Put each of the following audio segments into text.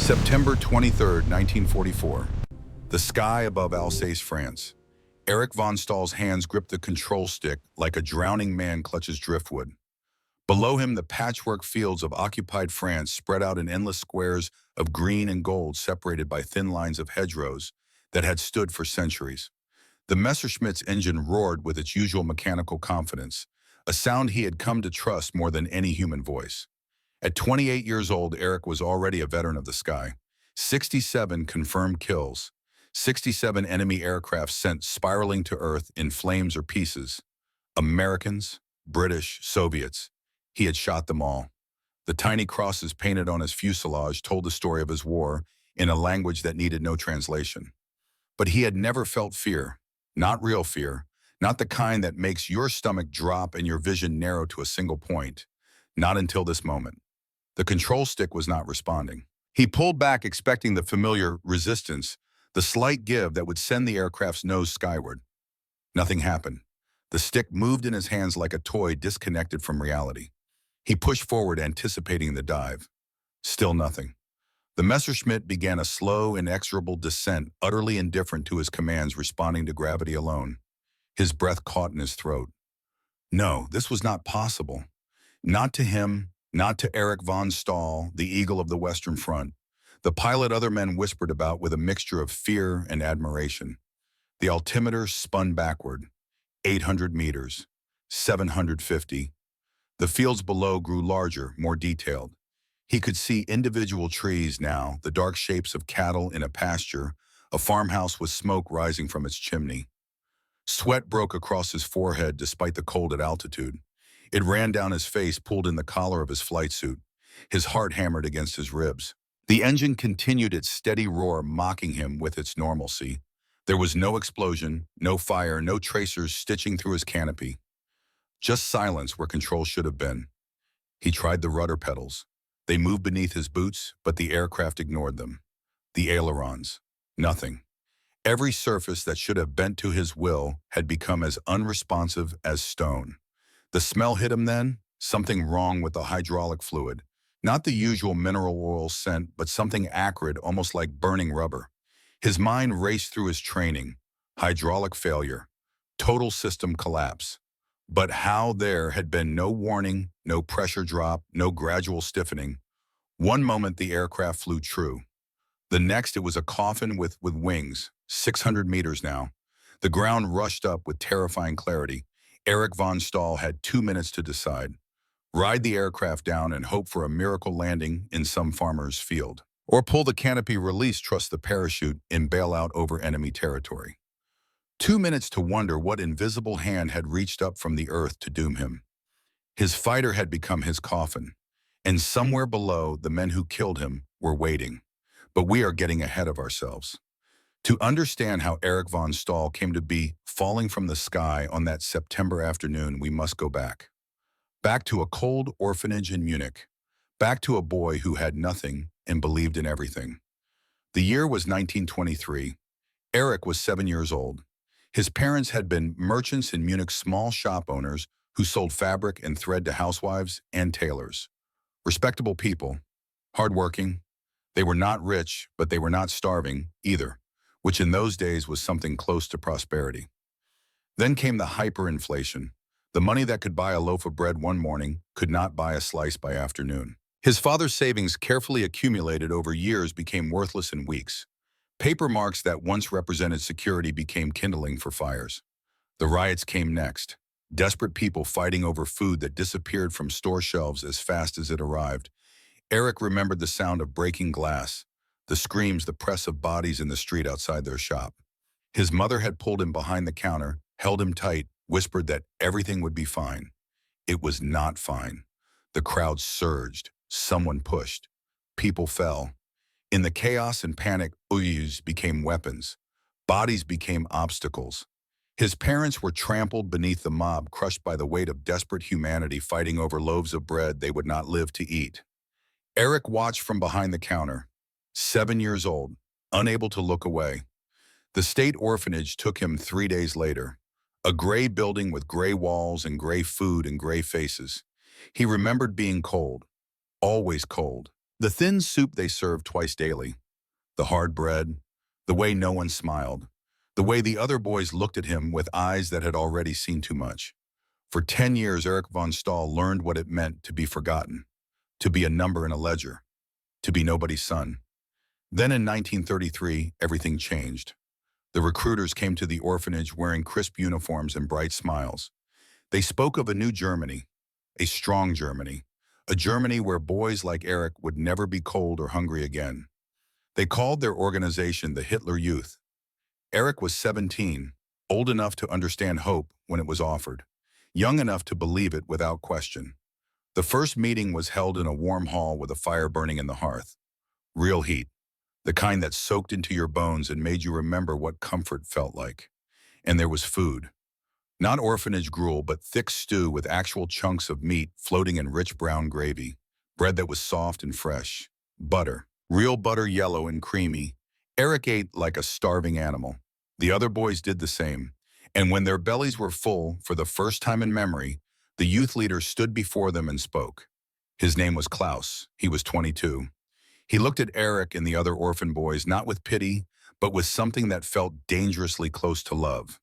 September 23rd, 1944. The sky above Alsace, France. Erich von Stahl's hands gripped the control stick like a drowning man clutches driftwood. Below him, the patchwork fields of occupied France spread out in endless squares of green and gold separated by thin lines of hedgerows that had stood for centuries. The Messerschmitt's engine roared with its usual mechanical confidence, a sound he had come to trust more than any human voice. At 28 years old, Erich was already a veteran of the sky. 67 confirmed kills, 67 enemy aircraft sent spiraling to Earth in flames or pieces. Americans, British, Soviets. He had shot them all. The tiny crosses painted on his fuselage told the story of his war in a language that needed no translation. But he had never felt fear, not real fear, not the kind that makes your stomach drop and your vision narrow to a single point. Not until this moment. The control stick was not responding. He pulled back, expecting the familiar resistance, the slight give that would send the aircraft's nose skyward. Nothing happened. The stick moved in his hands like a toy disconnected from reality. He pushed forward, anticipating the dive. Still nothing. The Messerschmitt began a slow, inexorable descent, utterly indifferent to his commands, responding to gravity alone. His breath caught in his throat. No, this was not possible. Not to him, not to Erich von Stahl, the eagle of the Western Front. The pilot other men whispered about with a mixture of fear and admiration. The altimeter spun backward. 800 meters. 750. The fields below grew larger, more detailed. He could see individual trees now, the dark shapes of cattle in a pasture, a farmhouse with smoke rising from its chimney. Sweat broke across his forehead despite the cold at altitude. It ran down his face, pulled in the collar of his flight suit. His heart hammered against his ribs. The engine continued its steady roar, mocking him with its normalcy. There was no explosion, no fire, no tracers stitching through his canopy. Just silence where control should have been. He tried the rudder pedals. They moved beneath his boots, but the aircraft ignored them. The ailerons. Nothing. Every surface that should have bent to his will had become as unresponsive as stone. The smell hit him then, something wrong with the hydraulic fluid. Not the usual mineral oil scent, but something acrid, almost like burning rubber. His mind raced through his training. Hydraulic failure. Total system collapse. But how there had been no warning, no pressure drop, no gradual stiffening. One moment the aircraft flew true. The next it was a coffin with wings, 600 meters now. The ground rushed up with terrifying clarity. Erich von Stahl had 2 minutes to decide. Ride the aircraft down and hope for a miracle landing in some farmer's field. Or pull the canopy release, trust the parachute, and bail out over enemy territory. 2 minutes to wonder what invisible hand had reached up from the earth to doom him. His fighter had become his coffin, and somewhere below, the men who killed him were waiting. But we are getting ahead of ourselves. To understand how Erich von Stahl came to be falling from the sky on that September afternoon, we must go back. Back to a cold orphanage in Munich. Back to a boy who had nothing and believed in everything. The year was 1923. Erich was 7 years old. His parents had been merchants in Munich, small shop owners who sold fabric and thread to housewives and tailors. Respectable people, hardworking. They were not rich, but they were not starving either, which in those days was something close to prosperity. Then came the hyperinflation. The money that could buy a loaf of bread one morning could not buy a slice by afternoon. His father's savings, carefully accumulated over years, became worthless in weeks. Paper marks that once represented security became kindling for fires. The riots came next. Desperate people fighting over food that disappeared from store shelves as fast as it arrived. Erich remembered the sound of breaking glass, the screams, the press of bodies in the street outside their shop. His mother had pulled him behind the counter, held him tight, whispered that everything would be fine. It was not fine. The crowd surged. Someone pushed. People fell. In the chaos and panic, oyus became weapons. Bodies became obstacles. His parents were trampled beneath the mob, crushed by the weight of desperate humanity fighting over loaves of bread they would not live to eat. Erich watched from behind the counter. 7 years old, unable to look away. The state orphanage took him 3 days later. A gray building with gray walls and gray food and gray faces. He remembered being cold. Always cold. The thin soup they served twice daily, the hard bread, the way no one smiled, the way the other boys looked at him with eyes that had already seen too much. For 10 years, Erich von Stahl learned what it meant to be forgotten, to be a number in a ledger, to be nobody's son. Then in 1933, everything changed. The recruiters came to the orphanage wearing crisp uniforms and bright smiles. They spoke of a new Germany, a strong Germany, a Germany where boys like Erich would never be cold or hungry again. They called their organization the Hitler Youth. Erich was 17, old enough to understand hope when it was offered, young enough to believe it without question. The first meeting was held in a warm hall with a fire burning in the hearth. Real heat, the kind that soaked into your bones and made you remember what comfort felt like. And there was food. Not orphanage gruel, but thick stew with actual chunks of meat floating in rich brown gravy, bread that was soft and fresh, butter, real butter, yellow and creamy. Erich ate like a starving animal. The other boys did the same, and when their bellies were full, for the first time in memory, the youth leader stood before them and spoke. His name was Klaus. He was 22. He looked at Erich and the other orphan boys not with pity, but with something that felt dangerously close to love.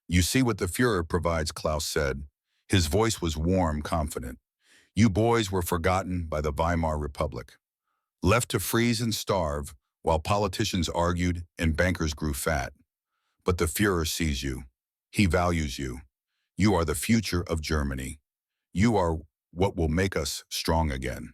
"You see what the Führer provides," Klaus said. His voice was warm, confident. "You boys were forgotten by the Weimar Republic, left to freeze and starve while politicians argued and bankers grew fat. But the Führer sees you. He values you. You are the future of Germany. You are what will make us strong again."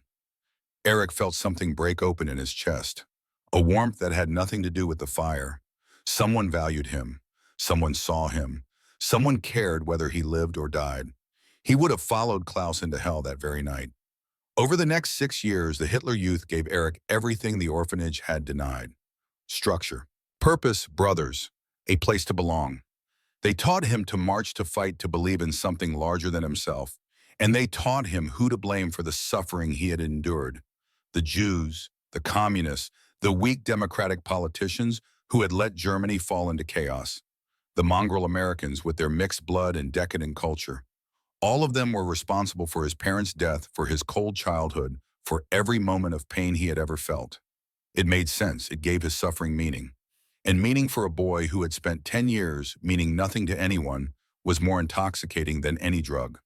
Erich felt something break open in his chest, a warmth that had nothing to do with the fire. Someone valued him. Someone saw him. Someone cared whether he lived or died. He would have followed Klaus into hell that very night. Over the next 6 years, the Hitler Youth gave Erich everything the orphanage had denied. Structure, purpose, brothers, a place to belong. They taught him to march, to fight, to believe in something larger than himself. And they taught him who to blame for the suffering he had endured. The Jews, the communists, the weak democratic politicians who had let Germany fall into chaos. The mongrel Americans with their mixed blood and decadent culture. All of them were responsible for his parents' death, for his cold childhood, for every moment of pain he had ever felt. It made sense. It gave his suffering meaning. And meaning for a boy who had spent 10 years meaning nothing to anyone was more intoxicating than any drug.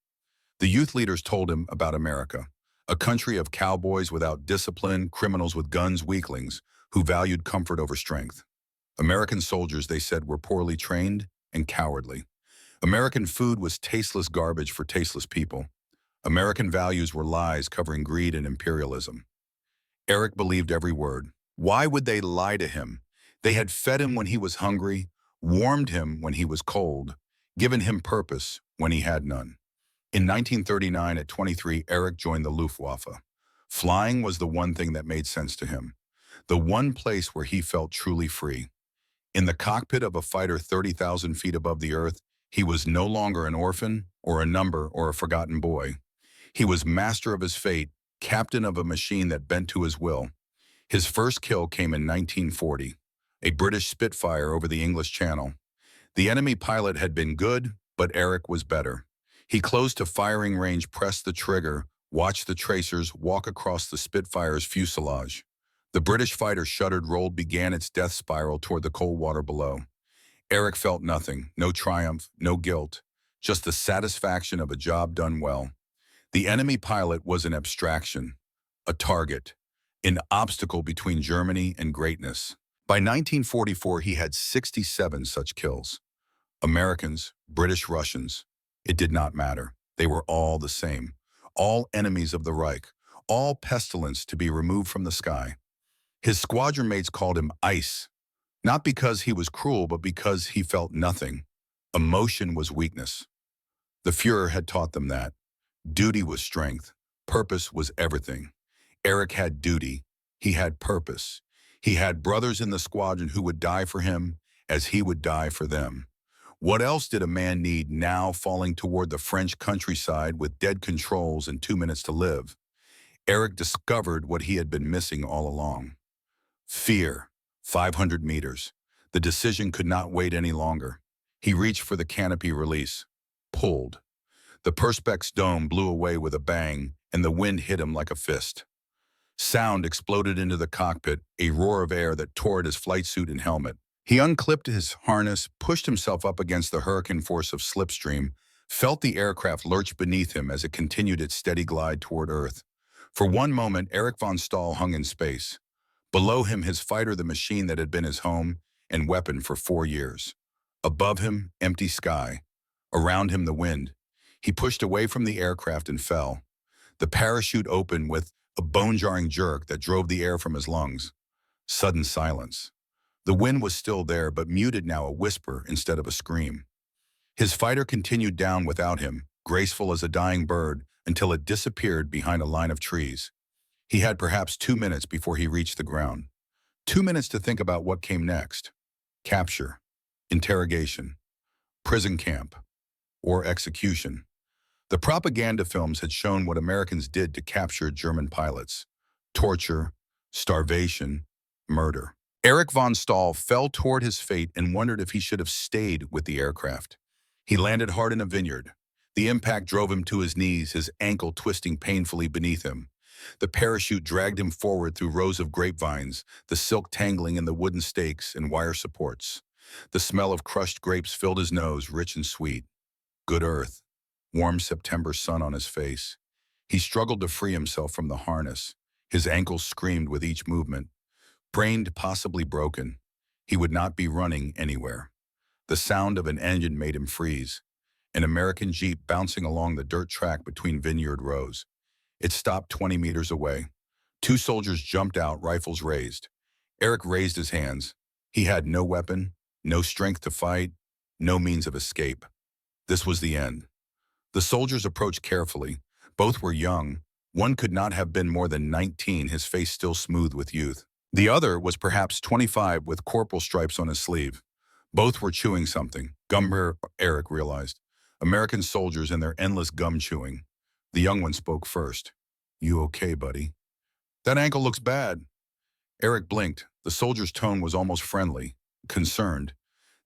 The youth leaders told him about America, a country of cowboys without discipline, criminals with guns, weaklings who valued comfort over strength. American soldiers, they said, were poorly trained and cowardly. American food was tasteless garbage for tasteless people. American values were lies covering greed and imperialism. Erich believed every word. Why would they lie to him? They had fed him when he was hungry, warmed him when he was cold, given him purpose when he had none. In 1939, at 23, Erich joined the Luftwaffe. Flying was the one thing that made sense to him, the one place where he felt truly free. In the cockpit of a fighter 30,000 feet above the earth, he was no longer an orphan or a number or a forgotten boy. He was master of his fate, captain of a machine that bent to his will. His first kill came in 1940, a British Spitfire over the English Channel. The enemy pilot had been good, but Erich was better. He closed to firing range, pressed the trigger, watched the tracers walk across the Spitfire's fuselage. The British fighter shuddered, rolled, began its death spiral toward the cold water below. Erich felt nothing, no triumph, no guilt, just the satisfaction of a job done well. The enemy pilot was an abstraction, a target, an obstacle between Germany and greatness. By 1944, he had 67 such kills. Americans, British, Russians. It did not matter. They were all the same. All enemies of the Reich. All pestilence to be removed from the sky. His squadron mates called him Ice. Not because he was cruel, but because he felt nothing. Emotion was weakness. The Führer had taught them that. Duty was strength. Purpose was everything. Erich had duty. He had purpose. He had brothers in the squadron who would die for him as he would die for them. What else did a man need now, falling toward the French countryside with dead controls and 2 minutes to live? Erich discovered what he had been missing all along. Fear. 500 meters. The decision could not wait any longer. He reached for the canopy release. Pulled. The Perspex dome blew away with a bang, and the wind hit him like a fist. Sound exploded into the cockpit, a roar of air that tore at his flight suit and helmet. He unclipped his harness, pushed himself up against the hurricane force of slipstream, felt the aircraft lurch beneath him as it continued its steady glide toward Earth. For one moment, Erich von Stahl hung in space. Below him, his fighter, the machine that had been his home and weapon for 4 years. Above him, empty sky. Around him, the wind. He pushed away from the aircraft and fell. The parachute opened with a bone-jarring jerk that drove the air from his lungs. Sudden silence. The wind was still there, but muted now, a whisper instead of a scream. His fighter continued down without him, graceful as a dying bird, until it disappeared behind a line of trees. He had perhaps 2 minutes before he reached the ground. 2 minutes to think about what came next. Capture, interrogation, prison camp, or execution. The propaganda films had shown what Americans did to capture German pilots. Torture, starvation, murder. Erich von Stahl fell toward his fate and wondered if he should have stayed with the aircraft. He landed hard in a vineyard. The impact drove him to his knees, his ankle twisting painfully beneath him. The parachute dragged him forward through rows of grapevines, the silk tangling in the wooden stakes and wire supports. The smell of crushed grapes filled his nose, rich and sweet. Good earth. Warm September sun on his face. He struggled to free himself from the harness. His ankles screamed with each movement. Brained, possibly broken. He would not be running anywhere. The sound of an engine made him freeze. An American Jeep bouncing along the dirt track between vineyard rows. It stopped 20 meters away. 2 soldiers jumped out, rifles raised. Erich raised his hands. He had no weapon, no strength to fight, no means of escape. This was the end. The soldiers approached carefully. Both were young. One could not have been more than 19, his face still smooth with youth. The other was perhaps 25 with corporal stripes on his sleeve. Both were chewing something. Gum, Erich realized. American soldiers and their endless gum chewing. The young one spoke first. "You okay, buddy?" "That ankle looks bad." Erich blinked. The soldier's tone was almost friendly, concerned.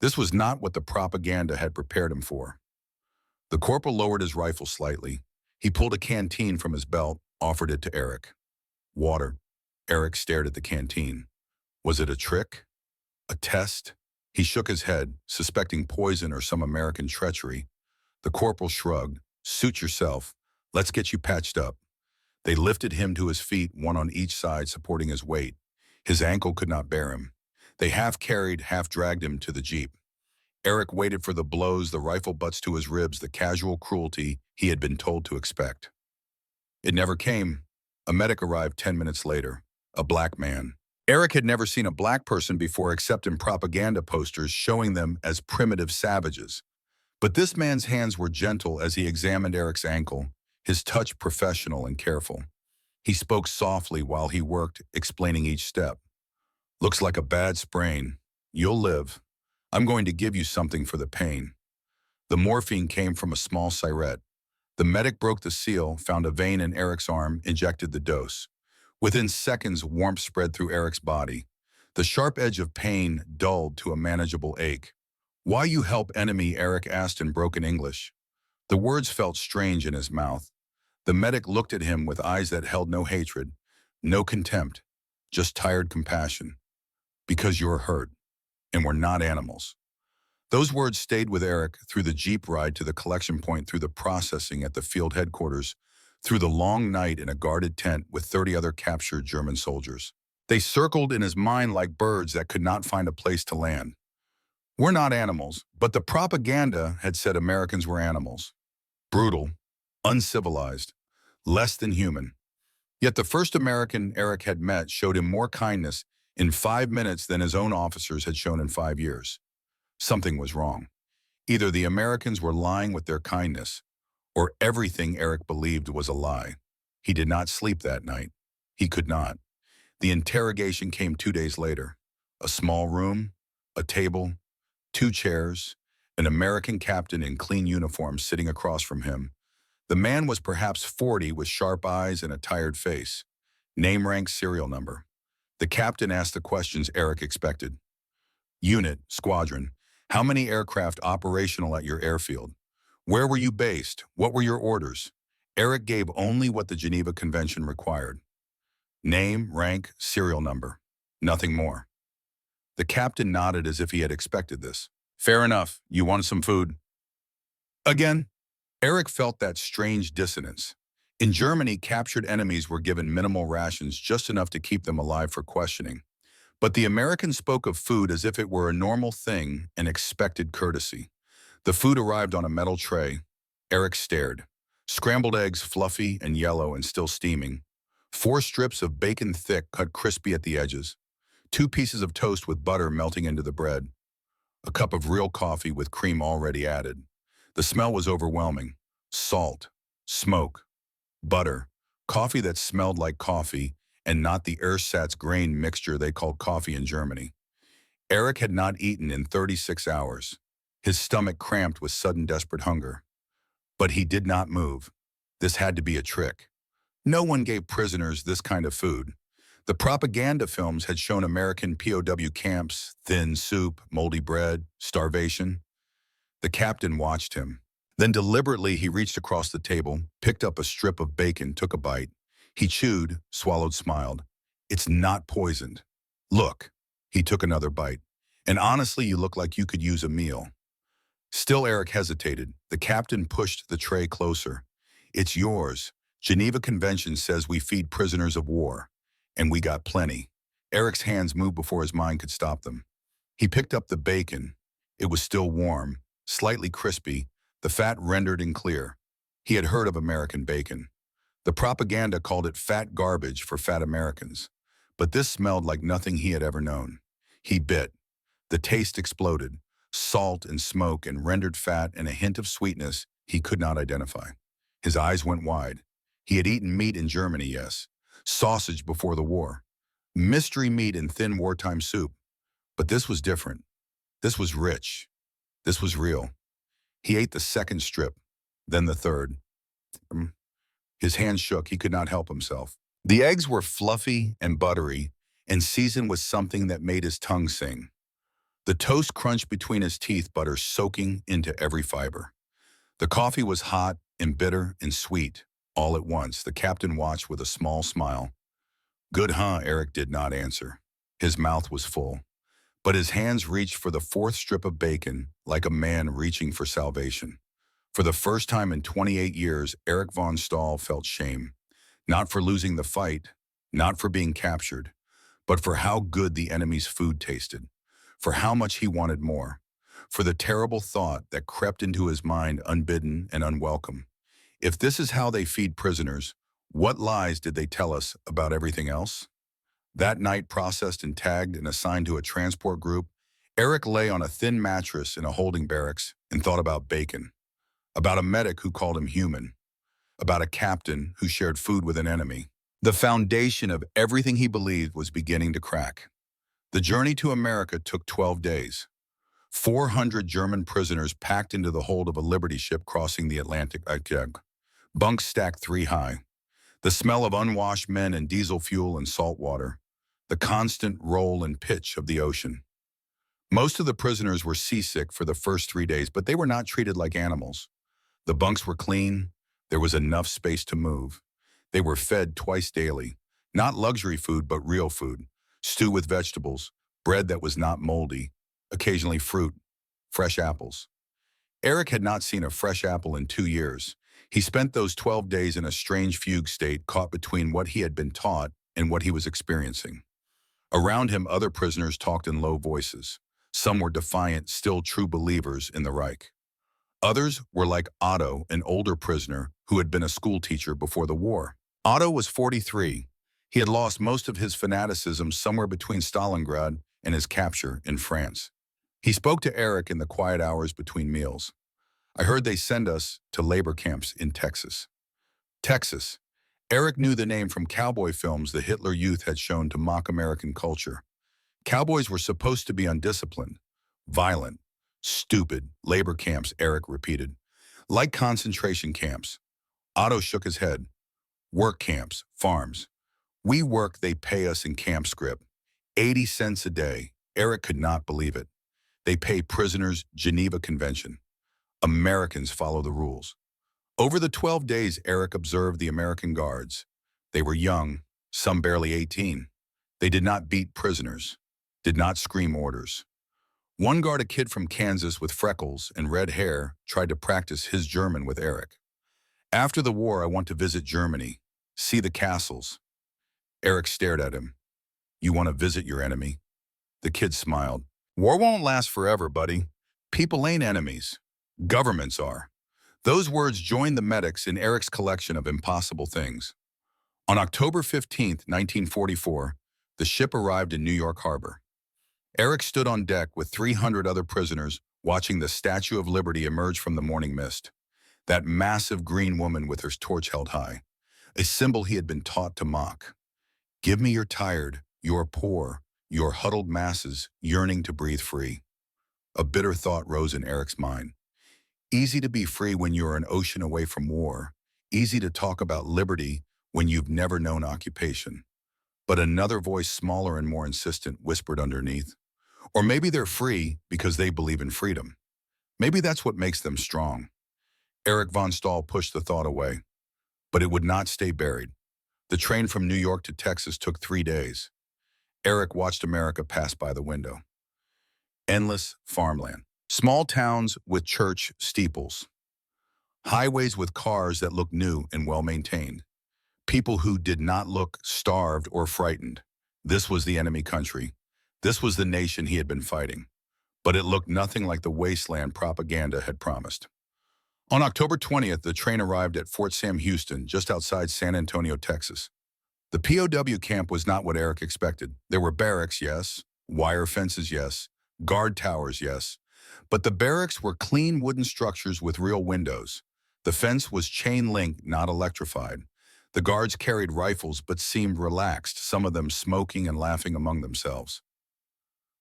This was not what the propaganda had prepared him for. The corporal lowered his rifle slightly. He pulled a canteen from his belt, offered it to Erich. "Water." Erich stared at the canteen. Was it a trick? A test? He shook his head, suspecting poison or some American treachery. The corporal shrugged. "Suit yourself. Let's get you patched up." They lifted him to his feet, one on each side supporting his weight. His ankle could not bear him. They half carried, half dragged him to the Jeep. Erich waited for the blows, the rifle butts to his ribs, the casual cruelty he had been told to expect. It never came. A medic arrived 10 minutes later. A black man. Erich had never seen a black person before except in propaganda posters showing them as primitive savages. But this man's hands were gentle as he examined Erich's ankle, his touch professional and careful. He spoke softly while he worked, explaining each step. "Looks like a bad sprain. You'll live. I'm going to give you something for the pain." The morphine came from a small syrette. The medic broke the seal, found a vein in Erich's arm, injected the dose. Within seconds, warmth spread through Erich's body. The sharp edge of pain dulled to a manageable ache. "Why you help enemy?" Erich asked in broken English. The words felt strange in his mouth. The medic looked at him with eyes that held no hatred, no contempt, just tired compassion. "Because you're hurt, and we're not animals." Those words stayed with Erich through the Jeep ride to the collection point, through the processing at the field headquarters, through the long night in a guarded tent with 30 other captured German soldiers. They circled in his mind like birds that could not find a place to land. We're not animals, but the propaganda had said Americans were animals. Brutal, uncivilized, less than human. Yet the first American Erich had met showed him more kindness in 5 minutes than his own officers had shown in 5 years. Something was wrong. Either the Americans were lying with their kindness, or everything Erich believed was a lie. He did not sleep that night. He could not. The interrogation came 2 days later. A small room, a table, 2 chairs, an American captain in clean uniform sitting across from him. The man was perhaps 40 with sharp eyes and a tired face. Name, rank, serial number. The captain asked the questions Erich expected. "Unit, squadron. How many aircraft operational at your airfield? Where were you based? What were your orders?" Erich gave only what the Geneva Convention required. Name, rank, serial number. Nothing more. The captain nodded as if he had expected this. Fair enough. You want some food? Again, Eric felt that strange dissonance. In Germany, captured enemies were given minimal rations, just enough to keep them alive for questioning. But the Americans spoke of food as if it were a normal thing and expected courtesy. The food arrived on a metal tray. Eric stared. Scrambled eggs, fluffy and yellow and still steaming. 4 strips of bacon thick, cut crispy at the edges. 2 pieces of toast with butter melting into the bread. A cup of real coffee with cream already added. The smell was overwhelming. Salt, smoke, butter, coffee that smelled like coffee, and not the ersatz grain mixture they called coffee in Germany. Eric had not eaten in 36 hours. His stomach cramped with sudden desperate hunger. But he did not move. This had to be a trick. No one gave prisoners this kind of food. The propaganda films had shown American POW camps, thin soup, moldy bread, starvation. The captain watched him. Then deliberately he reached across the table, picked up a strip of bacon, took a bite. He chewed, swallowed, smiled. It's not poisoned. Look. He took another bite. And honestly, you look like you could use a meal. Still Eric hesitated. The captain pushed the tray closer. It's yours. Geneva Convention says we feed prisoners of war. And we got plenty. Eric's hands moved before his mind could stop them. He picked up the bacon. It was still warm, slightly crispy, the fat rendered and clear. He had heard of American bacon. The propaganda called it fat garbage for fat Americans. But this smelled like nothing he had ever known. He bit. The taste exploded. Salt and smoke and rendered fat and a hint of sweetness he could not identify. His eyes went wide. He had eaten meat in Germany, yes. Sausage before the war. Mystery meat in thin wartime soup. But this was different. This was rich. This was real. He ate the second strip, then the third. His hands shook. He could not help himself. The eggs were fluffy and buttery and seasoned with something that made his tongue sing. The toast crunched between his teeth, butter soaking into every fiber. The coffee was hot and bitter and sweet, all at once. The captain watched with a small smile. Good, huh? Eric did not answer. His mouth was full. But his hands reached for the 4th strip of bacon, like a man reaching for salvation. For the first time in 28 years, Eric von Stahl felt shame. Not for losing the fight, not for being captured, but for how good the enemy's food tasted, for how much he wanted more, for the terrible thought that crept into his mind unbidden and unwelcome. If this is how they feed prisoners, what lies did they tell us about everything else? That night, processed and tagged and assigned to a transport group, Eric lay on a thin mattress in a holding barracks and thought about bacon, about a medic who called him human, about a captain who shared food with an enemy. The foundation of everything he believed was beginning to crack. The journey to America took 12 days. 400 German prisoners packed into the hold of a Liberty ship crossing the Atlantic. Bunks stacked 3 high. The smell of unwashed men and diesel fuel and salt water. The constant roll and pitch of the ocean. Most of the prisoners were seasick for the first 3 days, but they were not treated like animals. The bunks were clean. There was enough space to move. They were fed twice daily. Not luxury food, but real food. Stew with vegetables, bread that was not moldy, occasionally fruit, fresh apples. Eric had not seen a fresh apple in 2 years. He spent those 12 days in a strange fugue state, caught between what he had been taught and what he was experiencing. Around him, other prisoners talked in low voices. Some were defiant, still true believers in the Reich. Others were like Otto, an older prisoner who had been a school teacher before the war. Otto was 43. He had lost most of his fanaticism somewhere between Stalingrad and his capture in France. He spoke to Eric in the quiet hours between meals. I heard they send us to labor camps in Texas. Texas. Eric knew the name from cowboy films the Hitler Youth had shown to mock American culture. Cowboys were supposed to be undisciplined, violent, stupid. Labor camps, Eric repeated. Like concentration camps. Otto shook his head. Work camps, farms. We work, they pay us in camp script. 80 cents a day. Eric could not believe it. They pay prisoners, Geneva Convention. Americans follow the rules. Over the 12 days, Eric observed the American guards. They were young, some barely 18. They did not beat prisoners, did not scream orders. One guard, a kid from Kansas with freckles and red hair, tried to practice his German with Eric. After the war, I want to visit Germany, see the castles. Eric stared at him. You want to visit your enemy? The kid smiled. War won't last forever, buddy. People ain't enemies. Governments are. Those words joined the medics in Eric's collection of impossible things. On October 15, 1944, the ship arrived in New York Harbor. Eric stood on deck with 300 other prisoners, watching the Statue of Liberty emerge from the morning mist. That massive green woman with her torch held high, a symbol he had been taught to mock. Give me your tired, your poor, your huddled masses yearning to breathe free. A bitter thought rose in Eric's mind. Easy to be free when you're an ocean away from war. Easy to talk about liberty when you've never known occupation. But another voice, smaller and more insistent, whispered underneath. Or maybe they're free because they believe in freedom. Maybe that's what makes them strong. Eric von Stahl pushed the thought away. But it would not stay buried. The train from New York to Texas took 3 days. Eric watched America pass by the window. Endless farmland. Small towns with church steeples. Highways with cars that looked new and well-maintained. People who did not look starved or frightened. This was the enemy country. This was the nation he had been fighting. But it looked nothing like the wasteland propaganda had promised. On October 20th, the train arrived at Fort Sam Houston, just outside San Antonio, Texas. The POW camp was not what Eric expected. There were barracks, yes. Wire fences, yes. Guard towers, yes. But the barracks were clean wooden structures with real windows. The fence was chain-link, not electrified. The guards carried rifles but seemed relaxed, some of them smoking and laughing among themselves.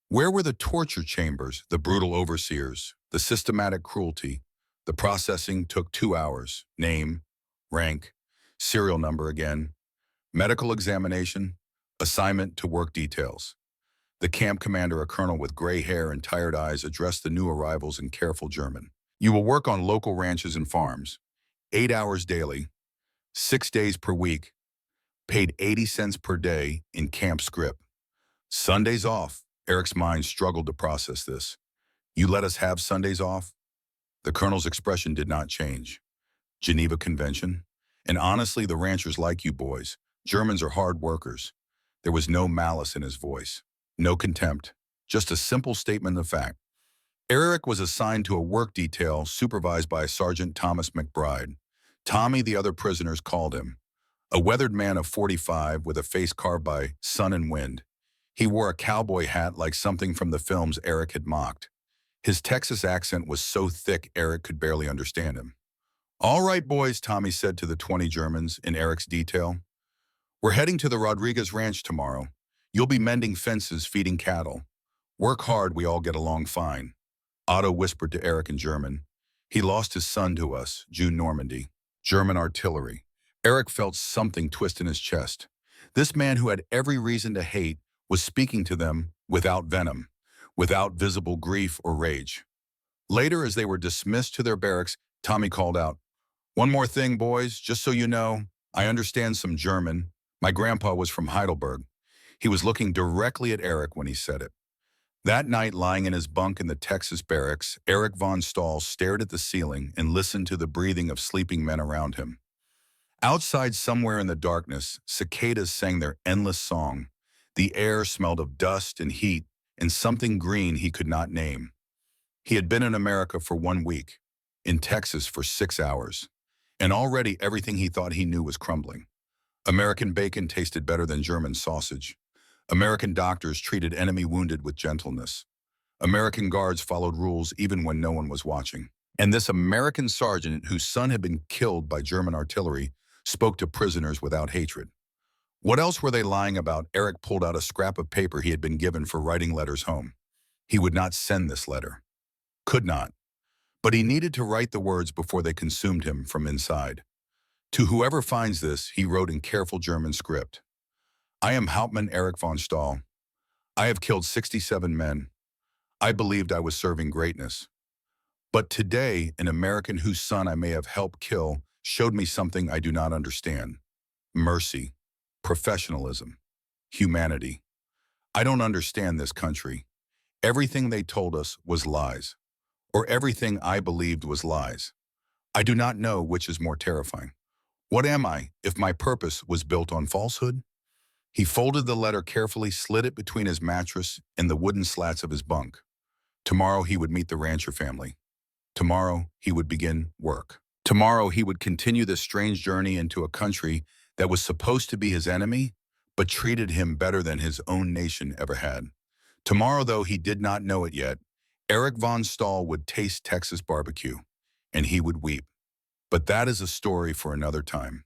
Where were the torture chambers, the brutal overseers, the systematic cruelty? The processing took 2 hours. Name, rank, serial number again. Medical examination, assignment to work details. The camp commander, a colonel with gray hair and tired eyes, addressed the new arrivals in careful German. You will work on local ranches and farms. 8 hours daily, 6 days per week, paid 80 cents per day in camp script. Sundays off. Eric's mind struggled to process this. You let us have Sundays off? The colonel's expression did not change. Geneva Convention? And honestly, the ranchers like you boys. Germans are hard workers. There was no malice in his voice. No contempt. Just a simple statement of fact. Eric was assigned to a work detail supervised by Sergeant Thomas McBride. Tommy, the other prisoners called him. A weathered man of 45 with a face carved by sun and wind. He wore a cowboy hat like something from the films Eric had mocked. His Texas accent was so thick Eric could barely understand him. All right, boys, Tommy said to the 20 Germans in Eric's detail. We're heading to the Rodriguez Ranch tomorrow. You'll be mending fences, feeding cattle. Work hard, we all get along fine. Otto whispered to Eric in German. He lost his son to us, June Normandy. German artillery. Eric felt something twist in his chest. This man who had every reason to hate was speaking to them without venom, without visible grief or rage. Later, as they were dismissed to their barracks, Tommy called out, One more thing, boys, just so you know, I understand some German. My grandpa was from Heidelberg. He was looking directly at Eric when he said it. That night, lying in his bunk in the Texas barracks, Eric von Stahl stared at the ceiling and listened to the breathing of sleeping men around him. Outside, somewhere in the darkness, cicadas sang their endless song. The air smelled of dust and heat and something green he could not name. He had been in America for 1 week, in Texas for 6 hours, and already everything he thought he knew was crumbling. American bacon tasted better than German sausage. American doctors treated enemy wounded with gentleness. American guards followed rules even when no one was watching. And this American sergeant, whose son had been killed by German artillery, spoke to prisoners without hatred. What else were they lying about? Eric pulled out a scrap of paper he had been given for writing letters home. He would not send this letter. Could not. But he needed to write the words before they consumed him from inside. To whoever finds this, he wrote in careful German script. I am Hauptmann Erich von Stahl. I have killed 67 men. I believed I was serving greatness. But today, an American whose son I may have helped kill showed me something I do not understand. Mercy. professionalism, humanity. I don't understand this country. Everything they told us was lies, or everything I believed was lies. I do not know which is more terrifying. What am I if my purpose was built on falsehood? He folded the letter carefully, slid it between his mattress and the wooden slats of his bunk. Tomorrow he would meet the rancher family. Tomorrow he would begin work. Tomorrow he would continue this strange journey into a country that was supposed to be his enemy, but treated him better than his own nation ever had. Tomorrow, though he did not know it yet, Eric von Stahl would taste Texas barbecue, and he would weep. But that is a story for another time.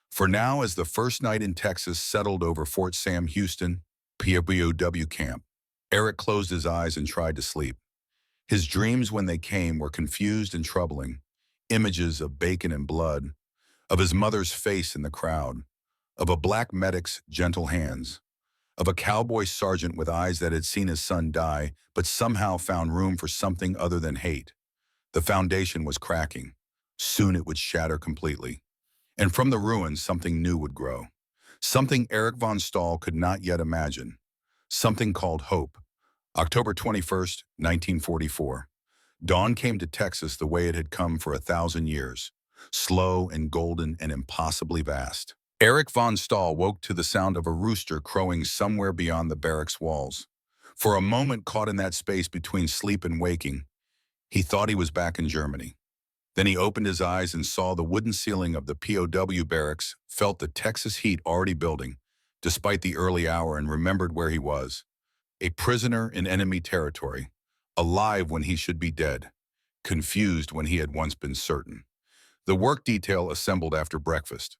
For now, as the first night in Texas settled over Fort Sam Houston, POW camp, Eric closed his eyes and tried to sleep. His dreams when they came were confused and troubling. Images of bacon and blood, of his mother's face in the crowd, of a black medic's gentle hands, of a cowboy sergeant with eyes that had seen his son die, but somehow found room for something other than hate. The foundation was cracking. Soon it would shatter completely. And from the ruins, something new would grow. Something Eric von Stahl could not yet imagine. Something called hope. October 21st, 1944. Dawn came to Texas the way it had come for 1,000 years. Slow and golden and impossibly vast. Eric von Stahl woke to the sound of a rooster crowing somewhere beyond the barracks walls. For a moment, caught in that space between sleep and waking, he thought he was back in Germany. Then he opened his eyes and saw the wooden ceiling of the POW barracks, felt the Texas heat already building, despite the early hour, and remembered where he was. A prisoner in enemy territory, alive when he should be dead, confused when he had once been certain. The work detail assembled after breakfast.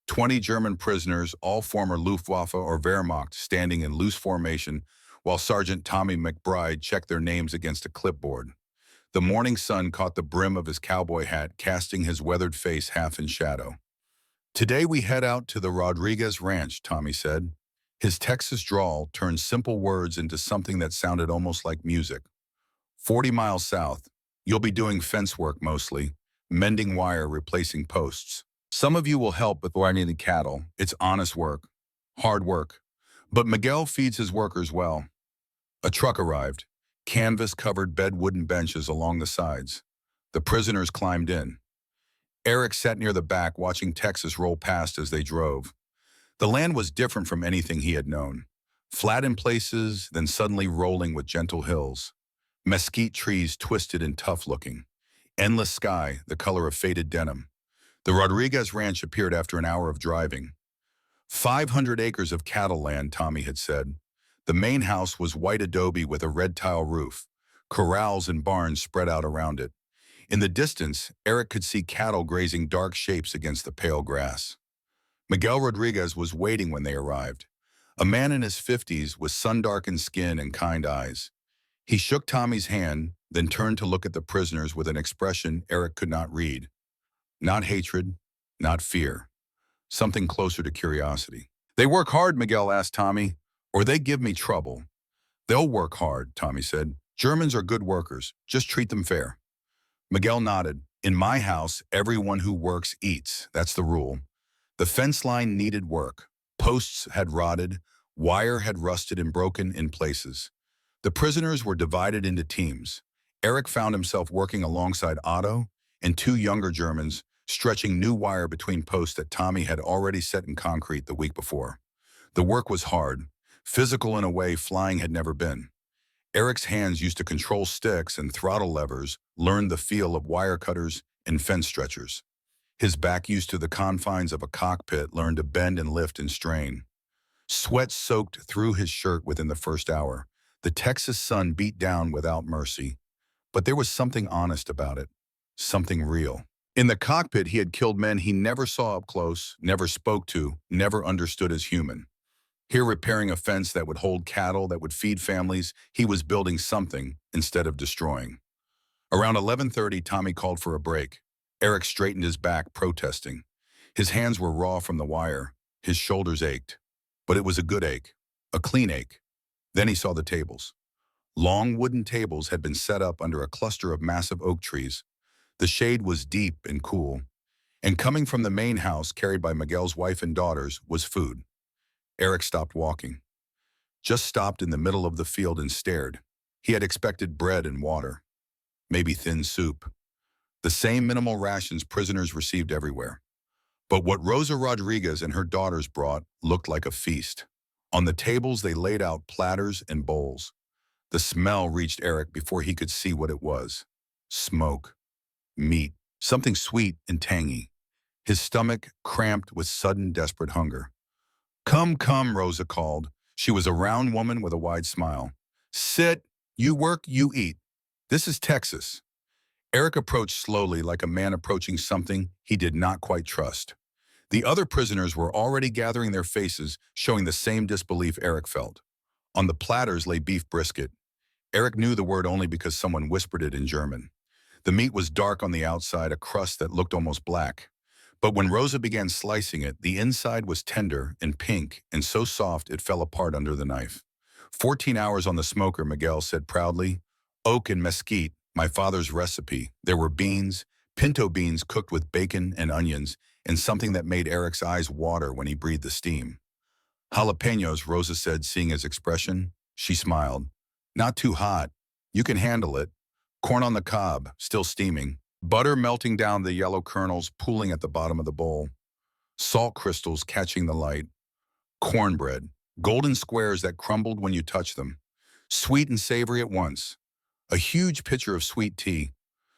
20 German prisoners, all former Luftwaffe or Wehrmacht, standing in loose formation, while Sergeant Tommy McBride checked their names against a clipboard. The morning sun caught the brim of his cowboy hat, casting his weathered face half in shadow. "Today we head out to the Rodriguez Ranch," Tommy said. His Texas drawl turned simple words into something that sounded almost like music. 40 miles south. You'll be doing fence work mostly, mending wire, replacing posts. Some of you will help with winding the cattle. It's honest work, hard work. But Miguel feeds his workers well. A truck arrived. Canvas-covered bed wooden benches along the sides. The prisoners climbed in. Eric sat near the back, watching Texas roll past as they drove. The land was different from anything he had known. Flat in places, then suddenly rolling with gentle hills. Mesquite trees twisted and tough-looking. Endless sky, the color of faded denim. The Rodriguez Ranch appeared after an hour of driving. 500 acres of cattle land, Tommy had said. The main house was white adobe with a red tile roof. Corrals and barns spread out around it. In the distance, Eric could see cattle grazing dark shapes against the pale grass. Miguel Rodriguez was waiting when they arrived. A man in his 50s with sun-darkened skin and kind eyes. He shook Tommy's hand, then turned to look at the prisoners with an expression Eric could not read. Not hatred, not fear. Something closer to curiosity. "They work hard?" Miguel asked Tommy. "Or they give me trouble?" "They'll work hard," Tommy said. "Germans are good workers. Just treat them fair." Miguel nodded. "In my house, everyone who works eats. That's the rule." The fence line needed work. Posts had rotted, wire had rusted and broken in places. The prisoners were divided into teams. Eric found himself working alongside Otto and two younger Germans, stretching new wire between posts that Tommy had already set in concrete the week before. The work was hard, physical in a way flying had never been. Eric's hands used to control sticks and throttle levers, learned the feel of wire cutters and fence stretchers. His back, used to the confines of a cockpit, learned to bend and lift and strain. Sweat soaked through his shirt within the first hour. The Texas sun beat down without mercy. But there was something honest about it, something real. In the cockpit, he had killed men he never saw up close, never spoke to, never understood as human. Here, repairing a fence that would hold cattle, that would feed families, he was building something instead of destroying. Around 11:30, Tommy called for a break. Eric straightened his back, protesting. His hands were raw from the wire. His shoulders ached. But it was a good ache, a clean ache. Then he saw the tables. Long wooden tables had been set up under a cluster of massive oak trees. The shade was deep and cool. And coming from the main house, carried by Miguel's wife and daughters, was food. Eric stopped walking, just stopped in the middle of the field and stared. He had expected bread and water, maybe thin soup, the same minimal rations prisoners received everywhere. But what Rosa Rodriguez and her daughters brought looked like a feast. On the tables, they laid out platters and bowls. The smell reached Eric before he could see what it was. Smoke, meat, something sweet and tangy. His stomach cramped with sudden, desperate hunger. Come, come, Rosa called. She was a round woman with a wide smile. Sit, you work, you eat. This is Texas. Eric approached slowly like a man approaching something he did not quite trust. The other prisoners were already gathering their faces, showing the same disbelief Eric felt. On the platters lay beef brisket. Eric knew the word only because someone whispered it in German. The meat was dark on the outside, a crust that looked almost black. But when Rosa began slicing it, the inside was tender and pink and so soft it fell apart under the knife. 14 hours on the smoker, Miguel said proudly. Oak and mesquite, my father's recipe. There were beans, pinto beans cooked with bacon and onions, and something that made Eric's eyes water when he breathed the steam. Jalapenos, Rosa said, seeing his expression. She smiled. Not too hot. You can handle it. Corn on the cob, still steaming. Butter melting down the yellow kernels pooling at the bottom of the bowl. Salt crystals catching the light. Cornbread, golden squares that crumbled when you touched them. Sweet and savory at once. A huge pitcher of sweet tea.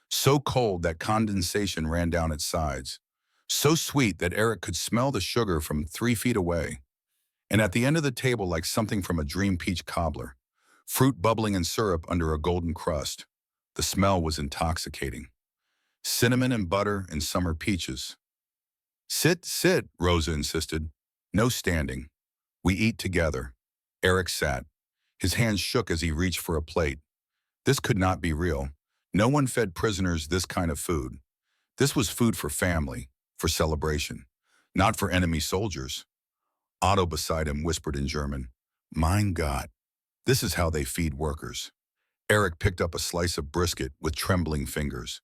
So cold that condensation ran down its sides. So sweet that Eric could smell the sugar from 3 feet away. And at the end of the table like something from a dream peach cobbler. Fruit bubbling in syrup under a golden crust. The smell was intoxicating. Cinnamon and butter and summer peaches. Sit, sit, Rosa insisted. No standing. We eat together. Eric sat. His hands shook as he reached for a plate. This could not be real. No one fed prisoners this kind of food. This was food for family, for celebration, not for enemy soldiers. Otto beside him whispered in German, Mein Gott, this is how they feed workers. Eric picked up a slice of brisket with trembling fingers.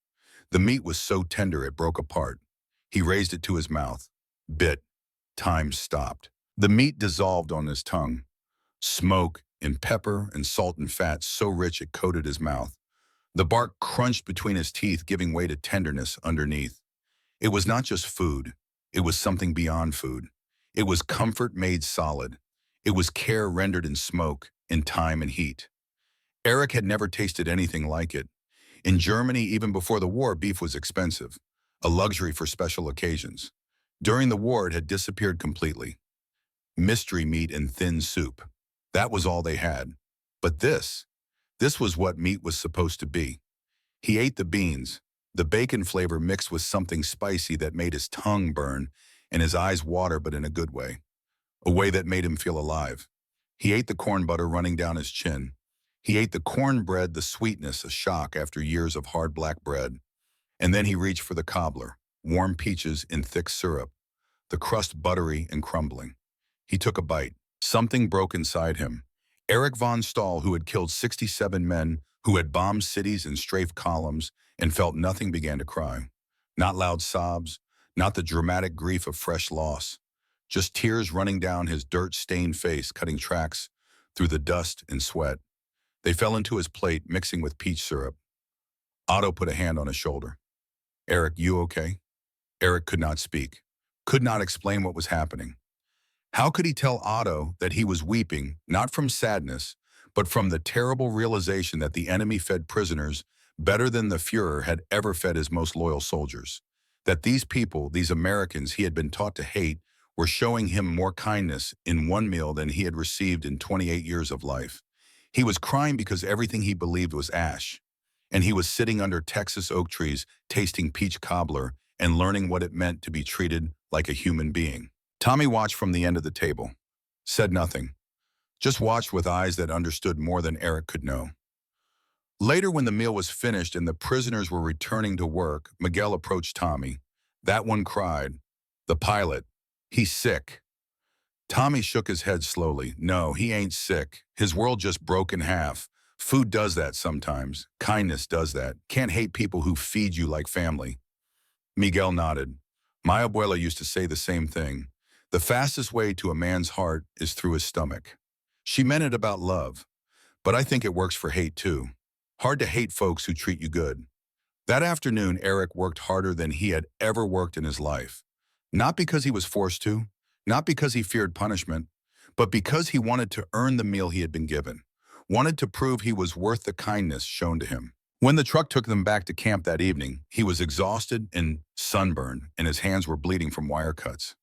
The meat was so tender it broke apart. He raised it to his mouth. Bit. Time stopped. The meat dissolved on his tongue. Smoke and pepper and salt and fat so rich it coated his mouth. The bark crunched between his teeth, giving way to tenderness underneath. It was not just food. It was something beyond food. It was comfort made solid. It was care rendered in smoke, in time and heat. Eric had never tasted anything like it. In Germany, even before the war, beef was expensive, a luxury for special occasions. During the war, it had disappeared completely. Mystery meat and thin soup. That was all they had. But this was what meat was supposed to be. He ate the beans, the bacon flavor mixed with something spicy that made his tongue burn and his eyes water, but in a good way. A way that made him feel alive. He ate the corn butter running down his chin. He ate the cornbread, the sweetness, a shock after years of hard black bread. And then he reached for the cobbler, warm peaches in thick syrup, the crust buttery and crumbling. He took a bite. Something broke inside him. Erich von Stahl, who had killed 67 men, who had bombed cities and strafed columns, and felt nothing, began to cry. Not loud sobs, not the dramatic grief of fresh loss, just tears running down his dirt-stained face, cutting tracks through the dust and sweat. They fell into his plate, mixing with peach syrup. Otto put a hand on his shoulder. Eric, you okay? Eric could not speak, could not explain what was happening. How could he tell Otto that he was weeping, not from sadness, but from the terrible realization that the enemy fed prisoners better than the Fuhrer had ever fed his most loyal soldiers? That these people, these Americans he had been taught to hate, were showing him more kindness in one meal than he had received in 28 years of life. He was crying because everything he believed was ash, and he was sitting under Texas oak trees, tasting peach cobbler and learning what it meant to be treated like a human being. Tommy watched from the end of the table, said nothing, just watched with eyes that understood more than Eric could know. Later, when the meal was finished and the prisoners were returning to work, Miguel approached Tommy. That one cried, the pilot, he's sick. Tommy shook his head slowly. No, he ain't sick. His world just broke in half. Food does that sometimes. Kindness does that. Can't hate people who feed you like family. Miguel nodded. My abuela used to say the same thing. The fastest way to a man's heart is through his stomach. She meant it about love, but I think it works for hate too. Hard to hate folks who treat you good. That afternoon, Eric worked harder than he had ever worked in his life. Not because he was forced to, not because he feared punishment, but because he wanted to earn the meal he had been given, wanted to prove he was worth the kindness shown to him. When the truck took them back to camp that evening, he was exhausted and sunburned, and his hands were bleeding from wire cuts.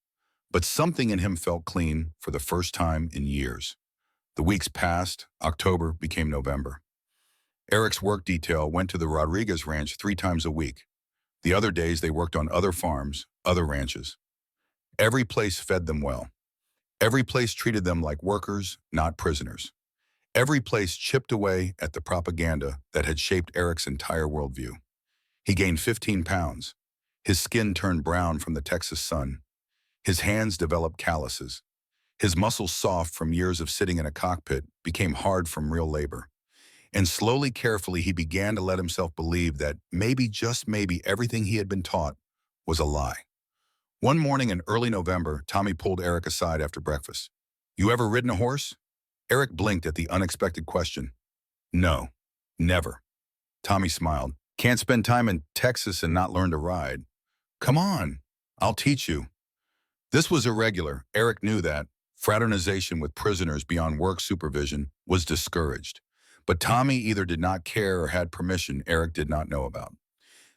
But something in him felt clean for the first time in years. The weeks passed, October became November. Eric's work detail went to the Rodriguez ranch 3 times a week. The other days they worked on other farms, other ranches. Every place fed them well. Every place treated them like workers, not prisoners. Every place chipped away at the propaganda that had shaped Eric's entire worldview. He gained 15 pounds. His skin turned brown from the Texas sun. His hands developed calluses. His muscles, soft from years of sitting in a cockpit, became hard from real labor. And slowly, carefully, he began to let himself believe that maybe, just maybe, everything he had been taught was a lie. One morning in early November, Tommy pulled Eric aside after breakfast. "You ever ridden a horse?" Eric blinked at the unexpected question. "No, never." Tommy smiled. "Can't spend time in Texas and not learn to ride. Come on, I'll teach you." This was irregular. Eric knew that. Fraternization with prisoners beyond work supervision was discouraged. But Tommy either did not care or had permission Eric did not know about.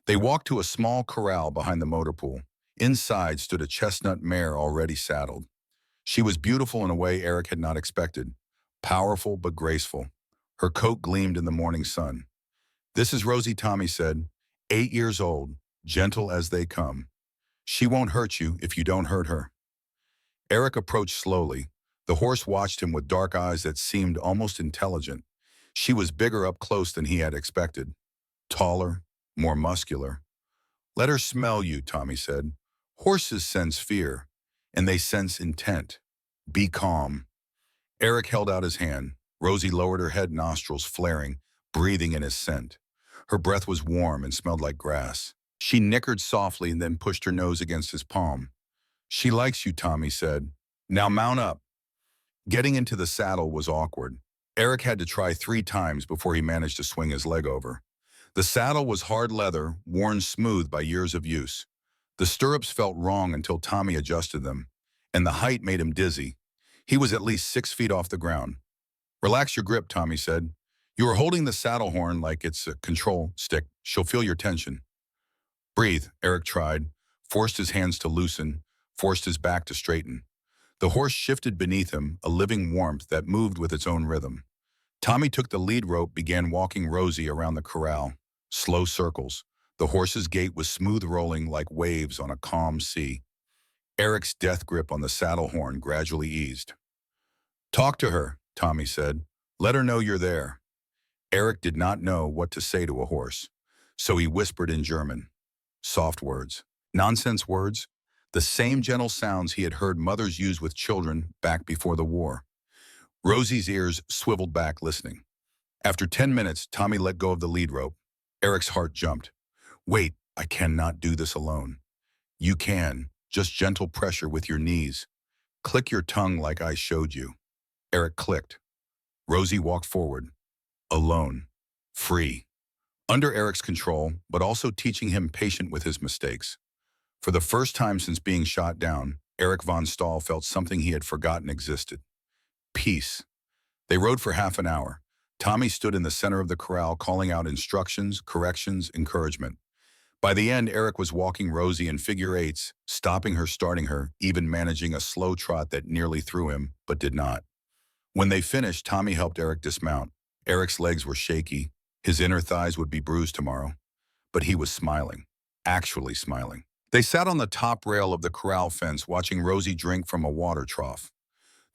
They walked to a small corral behind the motor pool. Inside stood a chestnut mare already saddled. She was beautiful in a way Eric had not expected. Powerful but graceful. Her coat gleamed in the morning sun. "This is Rosie," Tommy said. 8 years old, gentle as they come. She won't hurt you if you don't hurt her." Eric approached slowly. The horse watched him with dark eyes that seemed almost intelligent. She was bigger up close than he had expected. Taller, more muscular. "Let her smell you," Tommy said. "Horses sense fear, and they sense intent. Be calm." Eric held out his hand. Rosie lowered her head, nostrils flaring, breathing in his scent. Her breath was warm and smelled like grass. She nickered softly and then pushed her nose against his palm. "She likes you," Tommy said. "Now mount up." Getting into the saddle was awkward. Eric had to try 3 times before he managed to swing his leg over. The saddle was hard leather, worn smooth by years of use. The stirrups felt wrong until Tommy adjusted them, and the height made him dizzy. He was at least 6 feet off the ground. "Relax your grip," Tommy said. "You are holding the saddle horn like it's a control stick. She'll feel your tension." "Breathe," Eric tried, forced his hands to loosen, forced his back to straighten. The horse shifted beneath him, a living warmth that moved with its own rhythm. Tommy took the lead rope, began walking Rosie around the corral. Slow circles. The horse's gait was smooth rolling like waves on a calm sea. Eric's death grip on the saddle horn gradually eased. "Talk to her," Tommy said. "Let her know you're there." Eric did not know what to say to a horse, so he whispered in German. Soft words. Nonsense words. The same gentle sounds he had heard mothers use with children back before the war. Rosie's ears swiveled back, listening. After 10 minutes, Tommy let go of the lead rope. Eric's heart jumped. "Wait, I cannot do this alone." "You can. Just gentle pressure with your knees. Click your tongue like I showed you." Eric clicked. Rosie walked forward. Alone. Free. Under Eric's control, but also teaching him patience with his mistakes. For the first time since being shot down, Eric von Stahl felt something he had forgotten existed. Peace. They rode for half an hour. Tommy stood in the center of the corral, calling out instructions, corrections, encouragement. By the end, Eric was walking Rosie in figure eights, stopping her, starting her, even managing a slow trot that nearly threw him, but did not. When they finished, Tommy helped Eric dismount. Eric's legs were shaky. His inner thighs would be bruised tomorrow. But he was smiling. Actually smiling. They sat on the top rail of the corral fence, watching Rosie drink from a water trough.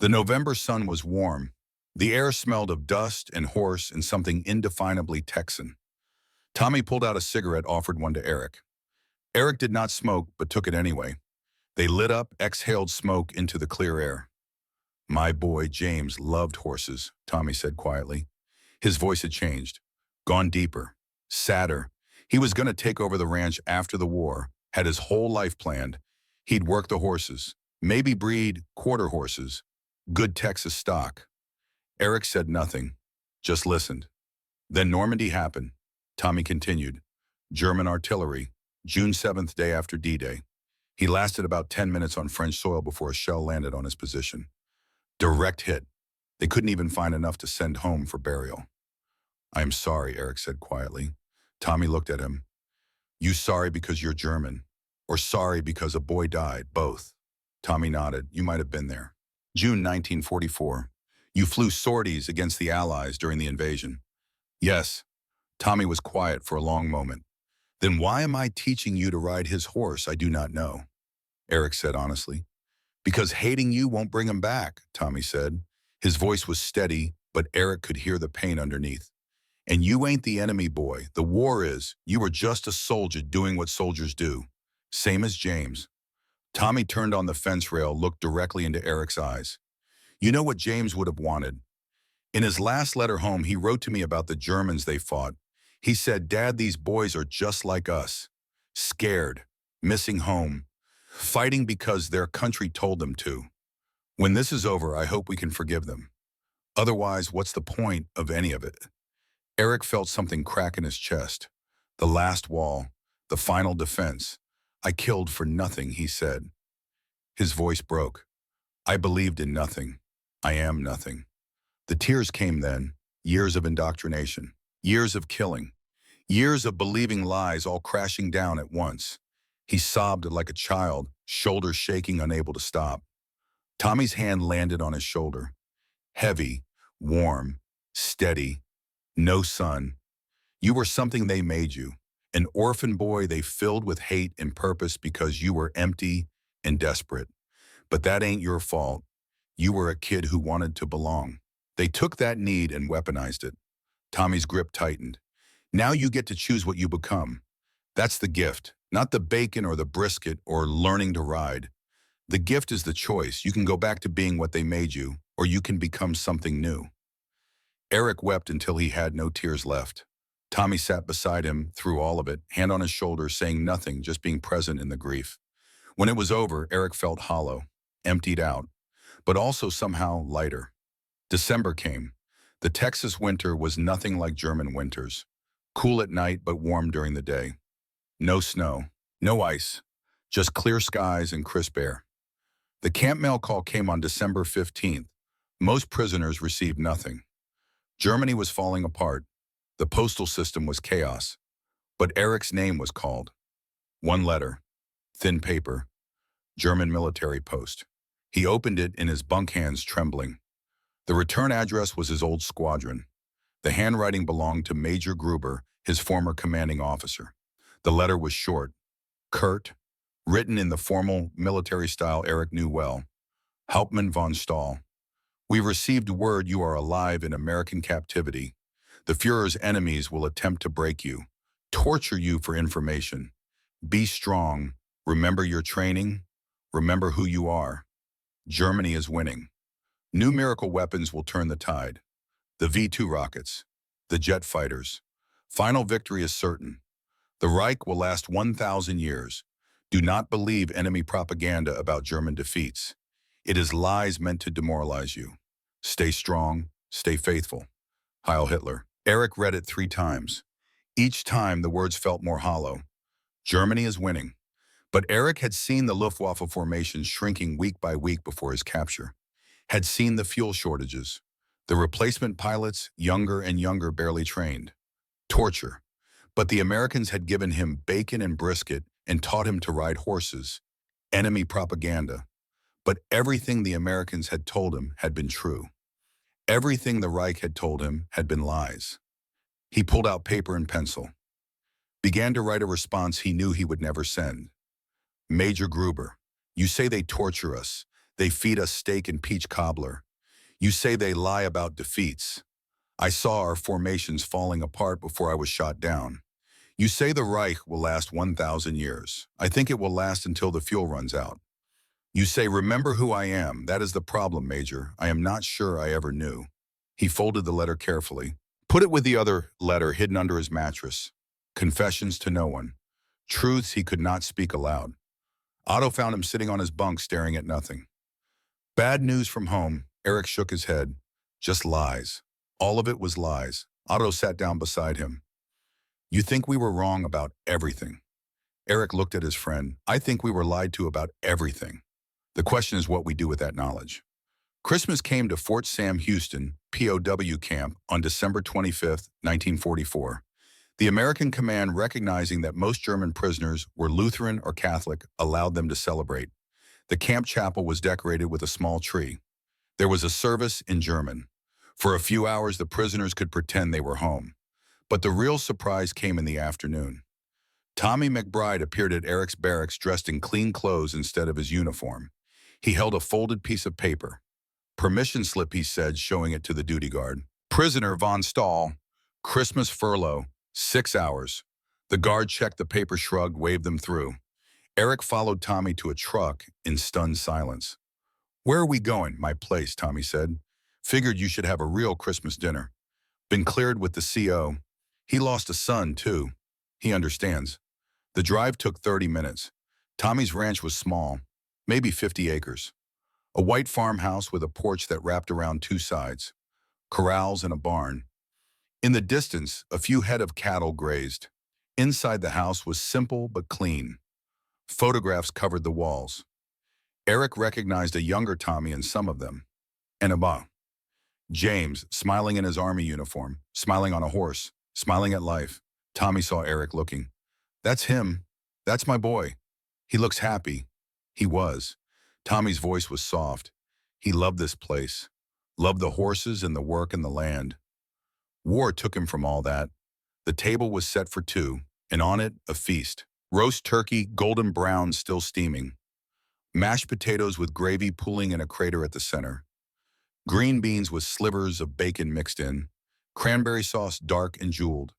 The November sun was warm. The air smelled of dust and horse and something indefinably Texan. Tommy pulled out a cigarette, offered one to Eric. Eric did not smoke, but took it anyway. They lit up, exhaled smoke into the clear air. "My boy James loved horses," Tommy said quietly. His voice had changed, gone deeper, sadder. He was going to take over the ranch after the war, had his whole life planned. He'd work the horses. Maybe breed quarter horses. Good Texas stock. Eric said nothing, just listened. Then Normandy happened. Tommy continued. German artillery, June 7th, day after D-Day. He lasted about 10 minutes on French soil before a shell landed on his position. Direct hit. They couldn't even find enough to send home for burial. I am sorry, Eric said quietly. Tommy looked at him. You sorry because you're German? Or sorry because a boy died? Both. Tommy nodded. You might have been there. June 1944. You flew sorties against the Allies during the invasion. Yes. Tommy was quiet for a long moment. Then why am I teaching you to ride his horse? I do not know. Eric said honestly. Because hating you won't bring him back, Tommy said. His voice was steady, but Eric could hear the pain underneath. And you ain't the enemy, boy. The war is. You were just a soldier doing what soldiers do. Same as James. Tommy turned on the fence rail, looked directly into Eric's eyes. You know what James would have wanted? In his last letter home, he wrote to me about the Germans they fought. He said, Dad, these boys are just like us. Scared, missing home, fighting because their country told them to. When this is over, I hope we can forgive them. Otherwise, what's the point of any of it? Eric felt something crack in his chest. The last wall, the final defense. I killed for nothing, he said. His voice broke. I believed in nothing. I am nothing. The tears came then, years of indoctrination, years of killing, years of believing lies all crashing down at once. He sobbed like a child, shoulders shaking, unable to stop. Tommy's hand landed on his shoulder. Heavy, warm, steady, no sun. You were something they made you, an orphan boy they filled with hate and purpose because you were empty and desperate. But that ain't your fault. You were a kid who wanted to belong. They took that need and weaponized it. Tommy's grip tightened. Now you get to choose what you become. That's the gift, not the bacon or the brisket or learning to ride. The gift is the choice. You can go back to being what they made you, or you can become something new. Eric wept until he had no tears left. Tommy sat beside him through all of it, hand on his shoulder, saying nothing, just being present in the grief. When it was over, Eric felt hollow, emptied out, but also somehow lighter. December came. The Texas winter was nothing like German winters. Cool at night, but warm during the day. No snow, no ice, just clear skies and crisp air. The camp mail call came on December 15th. Most prisoners received nothing. Germany was falling apart. The postal system was chaos. But Eric's name was called. One letter, thin paper, German military post. He opened it in his bunk hands, trembling. The return address was his old squadron. The handwriting belonged to Major Gruber, his former commanding officer. The letter was short, curt, written in the formal military style Eric knew well. Hauptmann von Stahl. We received word you are alive in American captivity. The Führer's enemies will attempt to break you, torture you for information. Be strong. Remember your training. Remember who you are. Germany is winning. New miracle weapons will turn the tide. The V-2 rockets. The jet fighters. Final victory is certain. The Reich will last 1,000 years. Do not believe enemy propaganda about German defeats. It is lies meant to demoralize you. Stay strong, stay faithful. Heil Hitler. Eric read it 3 times. Each time the words felt more hollow. Germany is winning. But Eric had seen the Luftwaffe formations shrinking week by week before his capture. Had seen the fuel shortages. The replacement pilots, younger and younger, barely trained. Torture. But the Americans had given him bacon and brisket and taught him to ride horses. Enemy propaganda. But everything the Americans had told him had been true. Everything the Reich had told him had been lies. He pulled out paper and pencil. Began to write a response he knew he would never send. Major Gruber, you say they torture us. They feed us steak and peach cobbler. You say they lie about defeats. I saw our formations falling apart before I was shot down. You say the Reich will last 1,000 years. I think it will last until the fuel runs out. You say, remember who I am. That is the problem, Major. I am not sure I ever knew. He folded the letter carefully. Put it with the other letter hidden under his mattress. Confessions to no one. Truths he could not speak aloud. Otto found him sitting on his bunk staring at nothing. Bad news from home. Eric shook his head. Just lies. All of it was lies. Otto sat down beside him. You think we were wrong about everything. Eric looked at his friend. I think we were lied to about everything. The question is what we do with that knowledge. Christmas came to Fort Sam Houston, POW camp, on December 25, 1944. The American command, recognizing that most German prisoners were Lutheran or Catholic, allowed them to celebrate. The camp chapel was decorated with a small tree. There was a service in German. For a few hours, the prisoners could pretend they were home. But the real surprise came in the afternoon. Tommy McBride appeared at Eric's barracks dressed in clean clothes instead of his uniform. He held a folded piece of paper. Permission slip, he said, showing it to the duty guard. Prisoner Von Stahl, Christmas furlough, 6 hours. The guard checked the paper, shrugged, waved them through. Eric followed Tommy to a truck in stunned silence. Where are we going? My place, Tommy said. Figured you should have a real Christmas dinner. Been cleared with the CO. He lost a son, too. He understands. The drive took 30 minutes. Tommy's ranch was small, maybe 50 acres. A white farmhouse with a porch that wrapped around 2 sides. Corrals and a barn. In the distance, a few head of cattle grazed. Inside the house was simple but clean. Photographs covered the walls. Eric recognized a younger Tommy in some of them. And James, smiling in his army uniform, smiling on a horse, smiling at life. Tommy saw Eric looking. That's him. That's my boy. He looks happy. He was. Tommy's voice was soft. He loved this place. Loved the horses and the work and the land. War took him from all that. The table was set for 2, and on it, a feast. Roast turkey, golden brown, still steaming. Mashed potatoes with gravy pooling in a crater at the center. Green beans with slivers of bacon mixed in. Cranberry sauce dark and jeweled.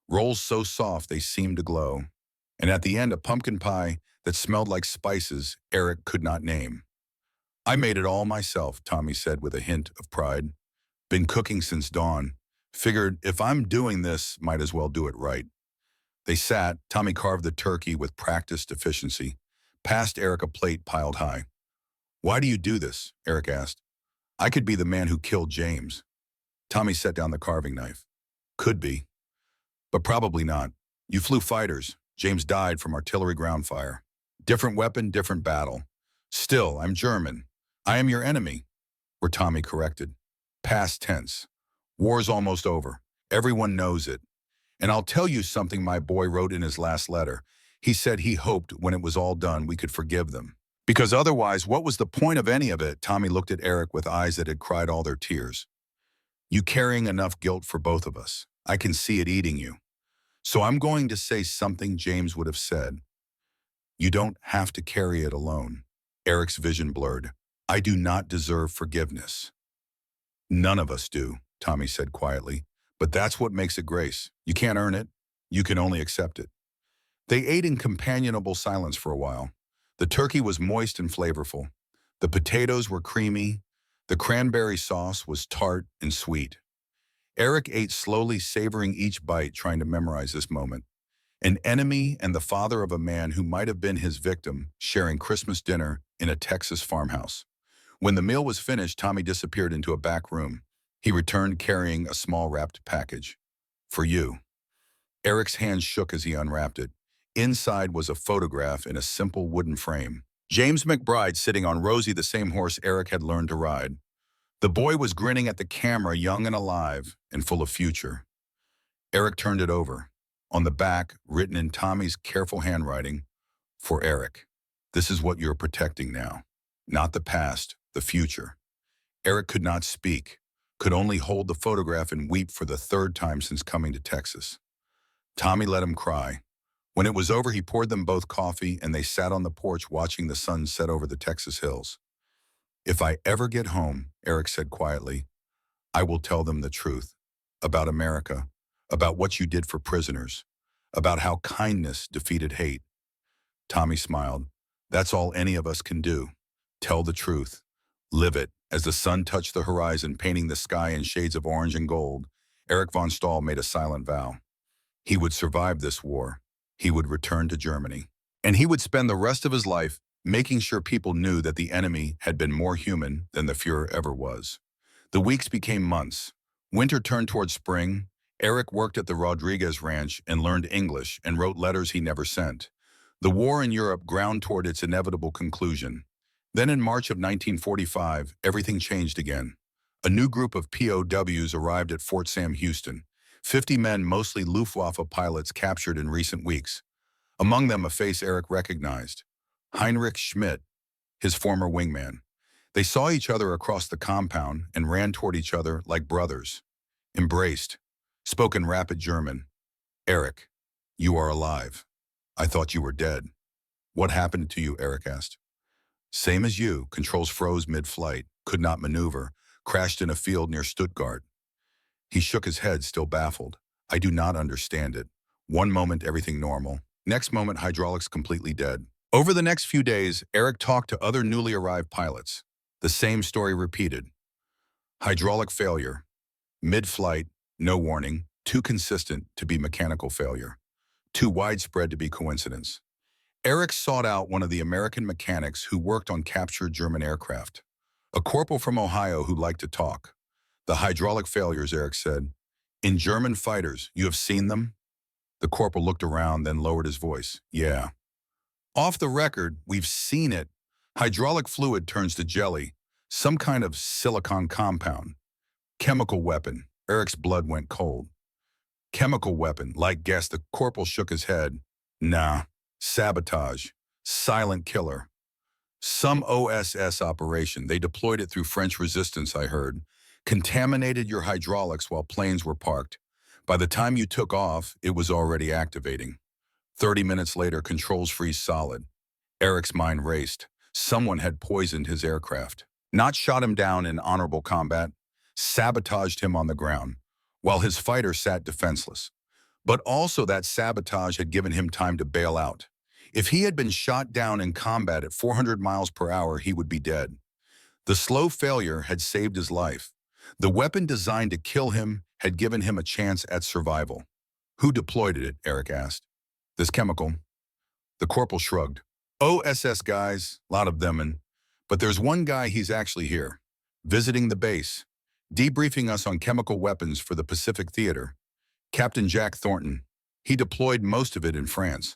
Rolls so soft they seemed to glow. And at the end, a pumpkin pie that smelled like spices Eric could not name. I made it all myself, Tommy said with a hint of pride. Been cooking since dawn. Figured if I'm doing this, might as well do it right. They sat. Tommy carved the turkey with practiced efficiency. Passed Eric a plate piled high. Why do you do this? Eric asked. I could be the man who killed James. Tommy set down the carving knife. Could be. But probably not. You flew fighters. James died from artillery ground fire. Different weapon, different battle. Still, I'm German. I am your enemy, were Tommy corrected. Past tense. War's almost over. Everyone knows it. And I'll tell you something my boy wrote in his last letter. He said he hoped when it was all done we could forgive them. Because otherwise, what was the point of any of it? Tommy looked at Eric with eyes that had cried all their tears. You carrying enough guilt for both of us. I can see it eating you. So I'm going to say something James would have said. You don't have to carry it alone. Eric's vision blurred. I do not deserve forgiveness. None of us do, Tommy said quietly. But that's what makes it grace. You can't earn it. You can only accept it. They ate in companionable silence for a while. The turkey was moist and flavorful. The potatoes were creamy. The cranberry sauce was tart and sweet. Eric ate slowly, savoring each bite, trying to memorize this moment. An enemy and the father of a man who might have been his victim, sharing Christmas dinner in a Texas farmhouse. When the meal was finished, Tommy disappeared into a back room. He returned carrying a small wrapped package. For you. Eric's hand shook as he unwrapped it. Inside was a photograph in a simple wooden frame. James McBride sitting on Rosie, the same horse Eric had learned to ride. The boy was grinning at the camera, young and alive, and full of future. Eric turned it over. On the back, written in Tommy's careful handwriting, for Eric. This is what you're protecting now. Not the past, the future. Eric could not speak, could only hold the photograph and weep for the 3rd time since coming to Texas. Tommy let him cry. When it was over, he poured them both coffee, and they sat on the porch watching the sun set over the Texas hills. If I ever get home, Eric said quietly, I will tell them the truth. About America, about what you did for prisoners, about how kindness defeated hate. Tommy smiled. That's all any of us can do. Tell the truth. Live it. As the sun touched the horizon, painting the sky in shades of orange and gold, Eric von Stahl made a silent vow. He would survive this war. He would return to Germany. And he would spend the rest of his life making sure people knew that the enemy had been more human than the Fuhrer ever was. The weeks became months. Winter turned toward spring. Eric worked at the Rodriguez Ranch and learned English and wrote letters he never sent. The war in Europe ground toward its inevitable conclusion. Then in March of 1945, everything changed again. A new group of POWs arrived at Fort Sam Houston, 50 men, mostly Luftwaffe pilots captured in recent weeks. Among them, a face Eric recognized, Heinrich Schmidt, his former wingman. They saw each other across the compound and ran toward each other like brothers. Embraced, spoke in rapid German. "Eric, you are alive. I thought you were dead." "What happened to you?" Eric asked. "Same as you. Controls froze mid-flight, could not maneuver, crashed in a field near Stuttgart." He shook his head, still baffled. "I do not understand it. One moment everything normal. Next moment hydraulics completely dead." Over the next few days, Eric talked to other newly arrived pilots. The same story repeated. Hydraulic failure. Mid-flight, no warning, too consistent to be mechanical failure. Too widespread to be coincidence. Eric sought out one of the American mechanics who worked on captured German aircraft. A corporal from Ohio who liked to talk. "The hydraulic failures," Eric said. "In German fighters, you have seen them?" The corporal looked around, then lowered his voice. "Yeah. Off the record, we've seen it. Hydraulic fluid turns to jelly, some kind of silicon compound. Chemical weapon." Eric's blood went cold. "Chemical weapon, like gas." The corporal shook his head. "Nah. Sabotage. Silent killer. Some OSS operation. They deployed it through French resistance, I heard. Contaminated your hydraulics while planes were parked. By the time you took off, it was already activating. 30 minutes later, controls freeze solid." Eric's mind raced. Someone had poisoned his aircraft. Not shot him down in honorable combat, sabotaged him on the ground, while his fighter sat defenseless. But also that sabotage had given him time to bail out. If he had been shot down in combat at 400 miles per hour, he would be dead. The slow failure had saved his life. The weapon designed to kill him had given him a chance at survival. "Who deployed it?" Eric asked. "This chemical." The corporal shrugged. "OSS guys, a lot of them, but there's one guy, he's actually here, visiting the base, debriefing us on chemical weapons for the Pacific Theater. Captain Jack Thornton. He deployed most of it in France."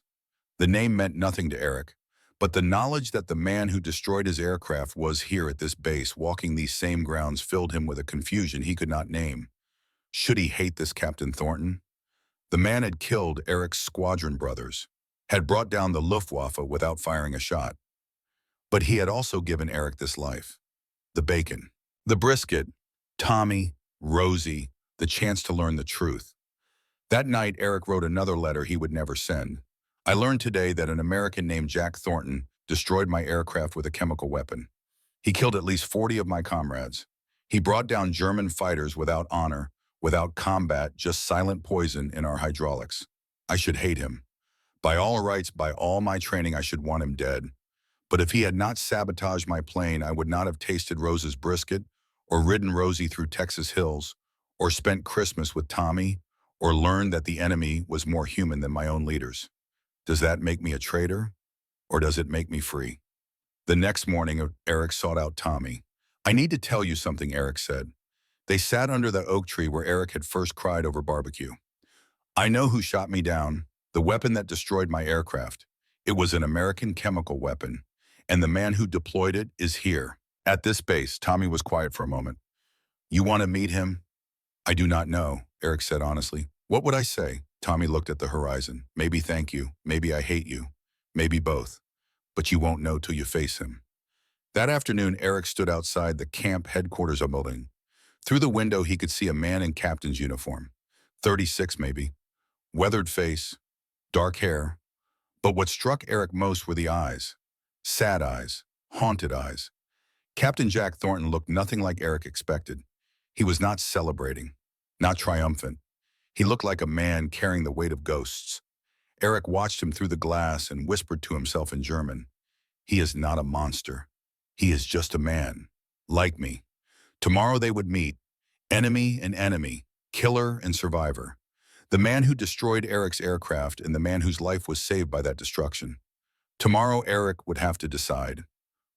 The name meant nothing to Eric, but the knowledge that the man who destroyed his aircraft was here at this base, walking these same grounds, filled him with a confusion he could not name. Should he hate this Captain Thornton? The man had killed Eric's squadron brothers, had brought down the Luftwaffe without firing a shot. But he had also given Eric this life. The bacon, the brisket, Tommy, Rosie, the chance to learn the truth. That night, Eric wrote another letter he would never send. "I learned today that an American named Jack Thornton destroyed my aircraft with a chemical weapon. He killed at least 40 of my comrades. He brought down German fighters without honor, without combat, just silent poison in our hydraulics. I should hate him. By all rights, by all my training, I should want him dead. But if he had not sabotaged my plane, I would not have tasted Rose's brisket, or ridden Rosie through Texas hills, or spent Christmas with Tommy, or learned that the enemy was more human than my own leaders. Does that make me a traitor, or does it make me free?" The next morning, Eric sought out Tommy. "I need to tell you something," Eric said. They sat under the oak tree where Eric had first cried over barbecue. "I know who shot me down, the weapon that destroyed my aircraft. It was an American chemical weapon, and the man who deployed it is here, at this base." Tommy was quiet for a moment. "You want to meet him?" "I do not know," Eric said honestly. "What would I say?" Tommy looked at the horizon. "Maybe thank you, maybe I hate you, maybe both. But you won't know till you face him." That afternoon, Eric stood outside the camp headquarters building. Through the window, he could see a man in captain's uniform. 36 maybe. Weathered face, dark hair. But what struck Eric most were the eyes. Sad eyes, haunted eyes. Captain Jack Thornton looked nothing like Eric expected. He was not celebrating, not triumphant. He looked like a man carrying the weight of ghosts. Eric watched him through the glass and whispered to himself in German, "He is not a monster. He is just a man, like me." Tomorrow they would meet, enemy and enemy, killer and survivor. The man who destroyed Eric's aircraft and the man whose life was saved by that destruction. Tomorrow, Eric would have to decide.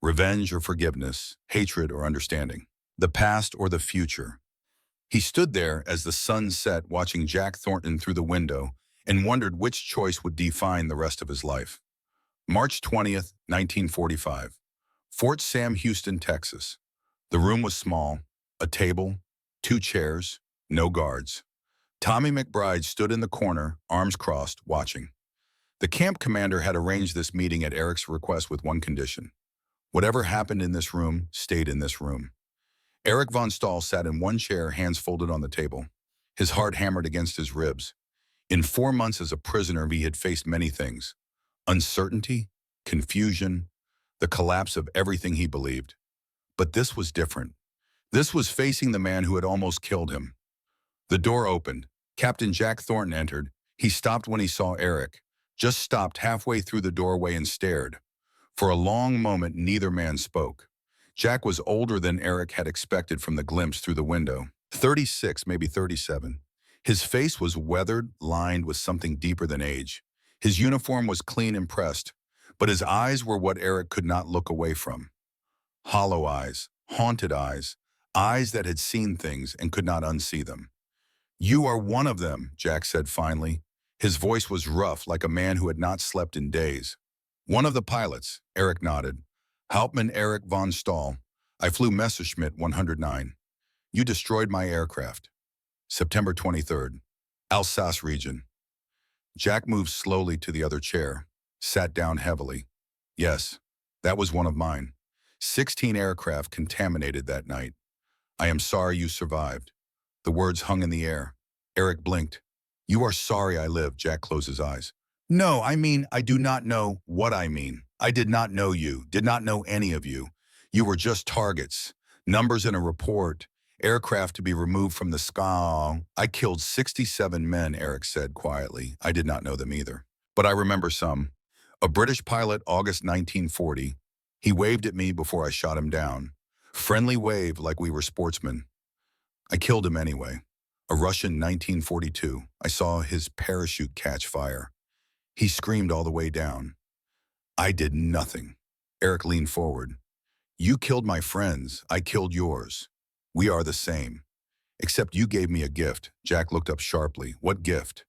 Revenge or forgiveness, hatred or understanding, the past or the future. He stood there as the sun set watching Jack Thornton through the window and wondered which choice would define the rest of his life. March 20th, 1945. Fort Sam Houston, Texas. The room was small, a table, 2 chairs, no guards. Tommy McBride stood in the corner, arms crossed, watching. The camp commander had arranged this meeting at Eric's request with one condition. Whatever happened in this room stayed in this room. Eric von Stahl sat in one chair, hands folded on the table. His heart hammered against his ribs. In 4 months as a prisoner, he had faced many things. Uncertainty, confusion, the collapse of everything he believed. But this was different. This was facing the man who had almost killed him. The door opened. Captain Jack Thornton entered. He stopped when he saw Eric, just stopped halfway through the doorway and stared. For a long moment, neither man spoke. Jack was older than Eric had expected from the glimpse through the window. 36, maybe 37. His face was weathered, lined with something deeper than age. His uniform was clean and pressed, but his eyes were what Eric could not look away from. Hollow eyes, haunted eyes, eyes that had seen things and could not unsee them. "You are one of them," Jack said finally. His voice was rough, like a man who had not slept in days. "One of the pilots," Eric nodded. "Hauptmann Eric von Stahl. I flew Messerschmitt 109. You destroyed my aircraft. September 23rd. Alsace region." Jack moved slowly to the other chair, sat down heavily. "Yes, that was one of mine. 16 aircraft contaminated that night. I am sorry you survived." The words hung in the air. Eric blinked. "You are sorry I lived," Jack closed his eyes. "No, I mean, I do not know what I mean. I did not know you, did not know any of you. You were just targets, numbers in a report, aircraft to be removed from the sky." "I killed 67 men," Eric said quietly. "I did not know them either. But I remember some. A British pilot, August 1940. He waved at me before I shot him down. Friendly wave like we were sportsmen. I killed him anyway. A Russian, 1942. I saw his parachute catch fire. He screamed all the way down. I did nothing." Eric leaned forward. "You killed my friends. I killed yours. We are the same. Except you gave me a gift." Jack looked up sharply. "What gift?"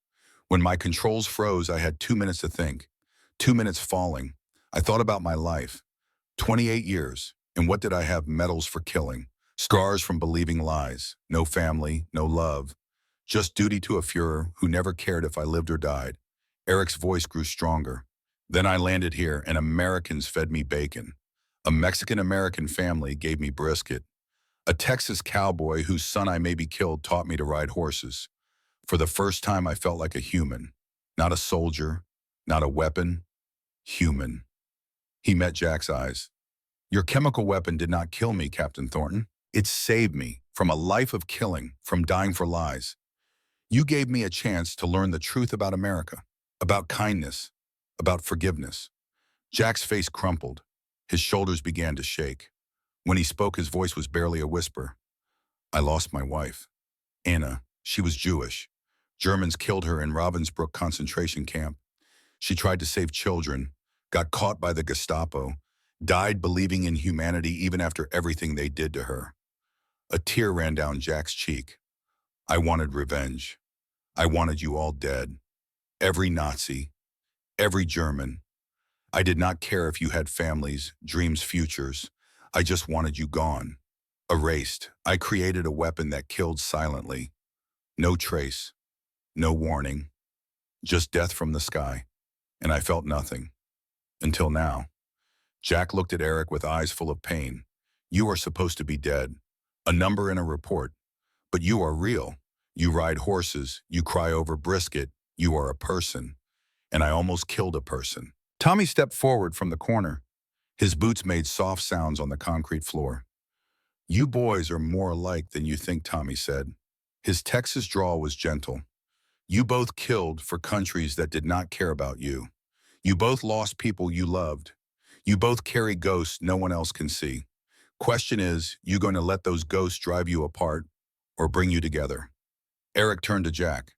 "When my controls froze, I had 2 minutes to think. 2 minutes falling. I thought about my life. 28 years. And what did I have? Medals for killing. Scars from believing lies. No family, no love. Just duty to a Fuhrer who never cared if I lived or died." Eric's voice grew stronger. "Then I landed here, and Americans fed me bacon. A Mexican-American family gave me brisket. A Texas cowboy whose son I maybe killed taught me to ride horses. For the first time, I felt like a human. Not a soldier, not a weapon. Human." He met Jack's eyes. "Your chemical weapon did not kill me, Captain Thornton. It saved me from a life of killing, from dying for lies. You gave me a chance to learn the truth about America, about kindness, about forgiveness." Jack's face crumpled. His shoulders began to shake. When he spoke, his voice was barely a whisper. "I lost my wife, Anna. She was Jewish. Germans killed her in Ravensbrück concentration camp. She tried to save children, got caught by the Gestapo, died believing in humanity even after everything they did to her." A tear ran down Jack's cheek. "I wanted revenge. I wanted you all dead. Every Nazi, every German. I did not care if you had families, dreams, futures. I just wanted you gone. Erased. I created a weapon that killed silently. No trace. No warning. Just death from the sky. And I felt nothing. Until now." Jack looked at Eric with eyes full of pain. "You are supposed to be dead. A number in a report. But you are real. You ride horses. You cry over brisket. You are a person. And I almost killed a person." Tommy stepped forward from the corner. His boots made soft sounds on the concrete floor. "You boys are more alike than you think," Tommy said. His Texas drawl was gentle. "You both killed for countries that did not care about you. You both lost people you loved. You both carry ghosts no one else can see. Question is, you going to let those ghosts drive you apart or bring you together?" Eric turned to Jack.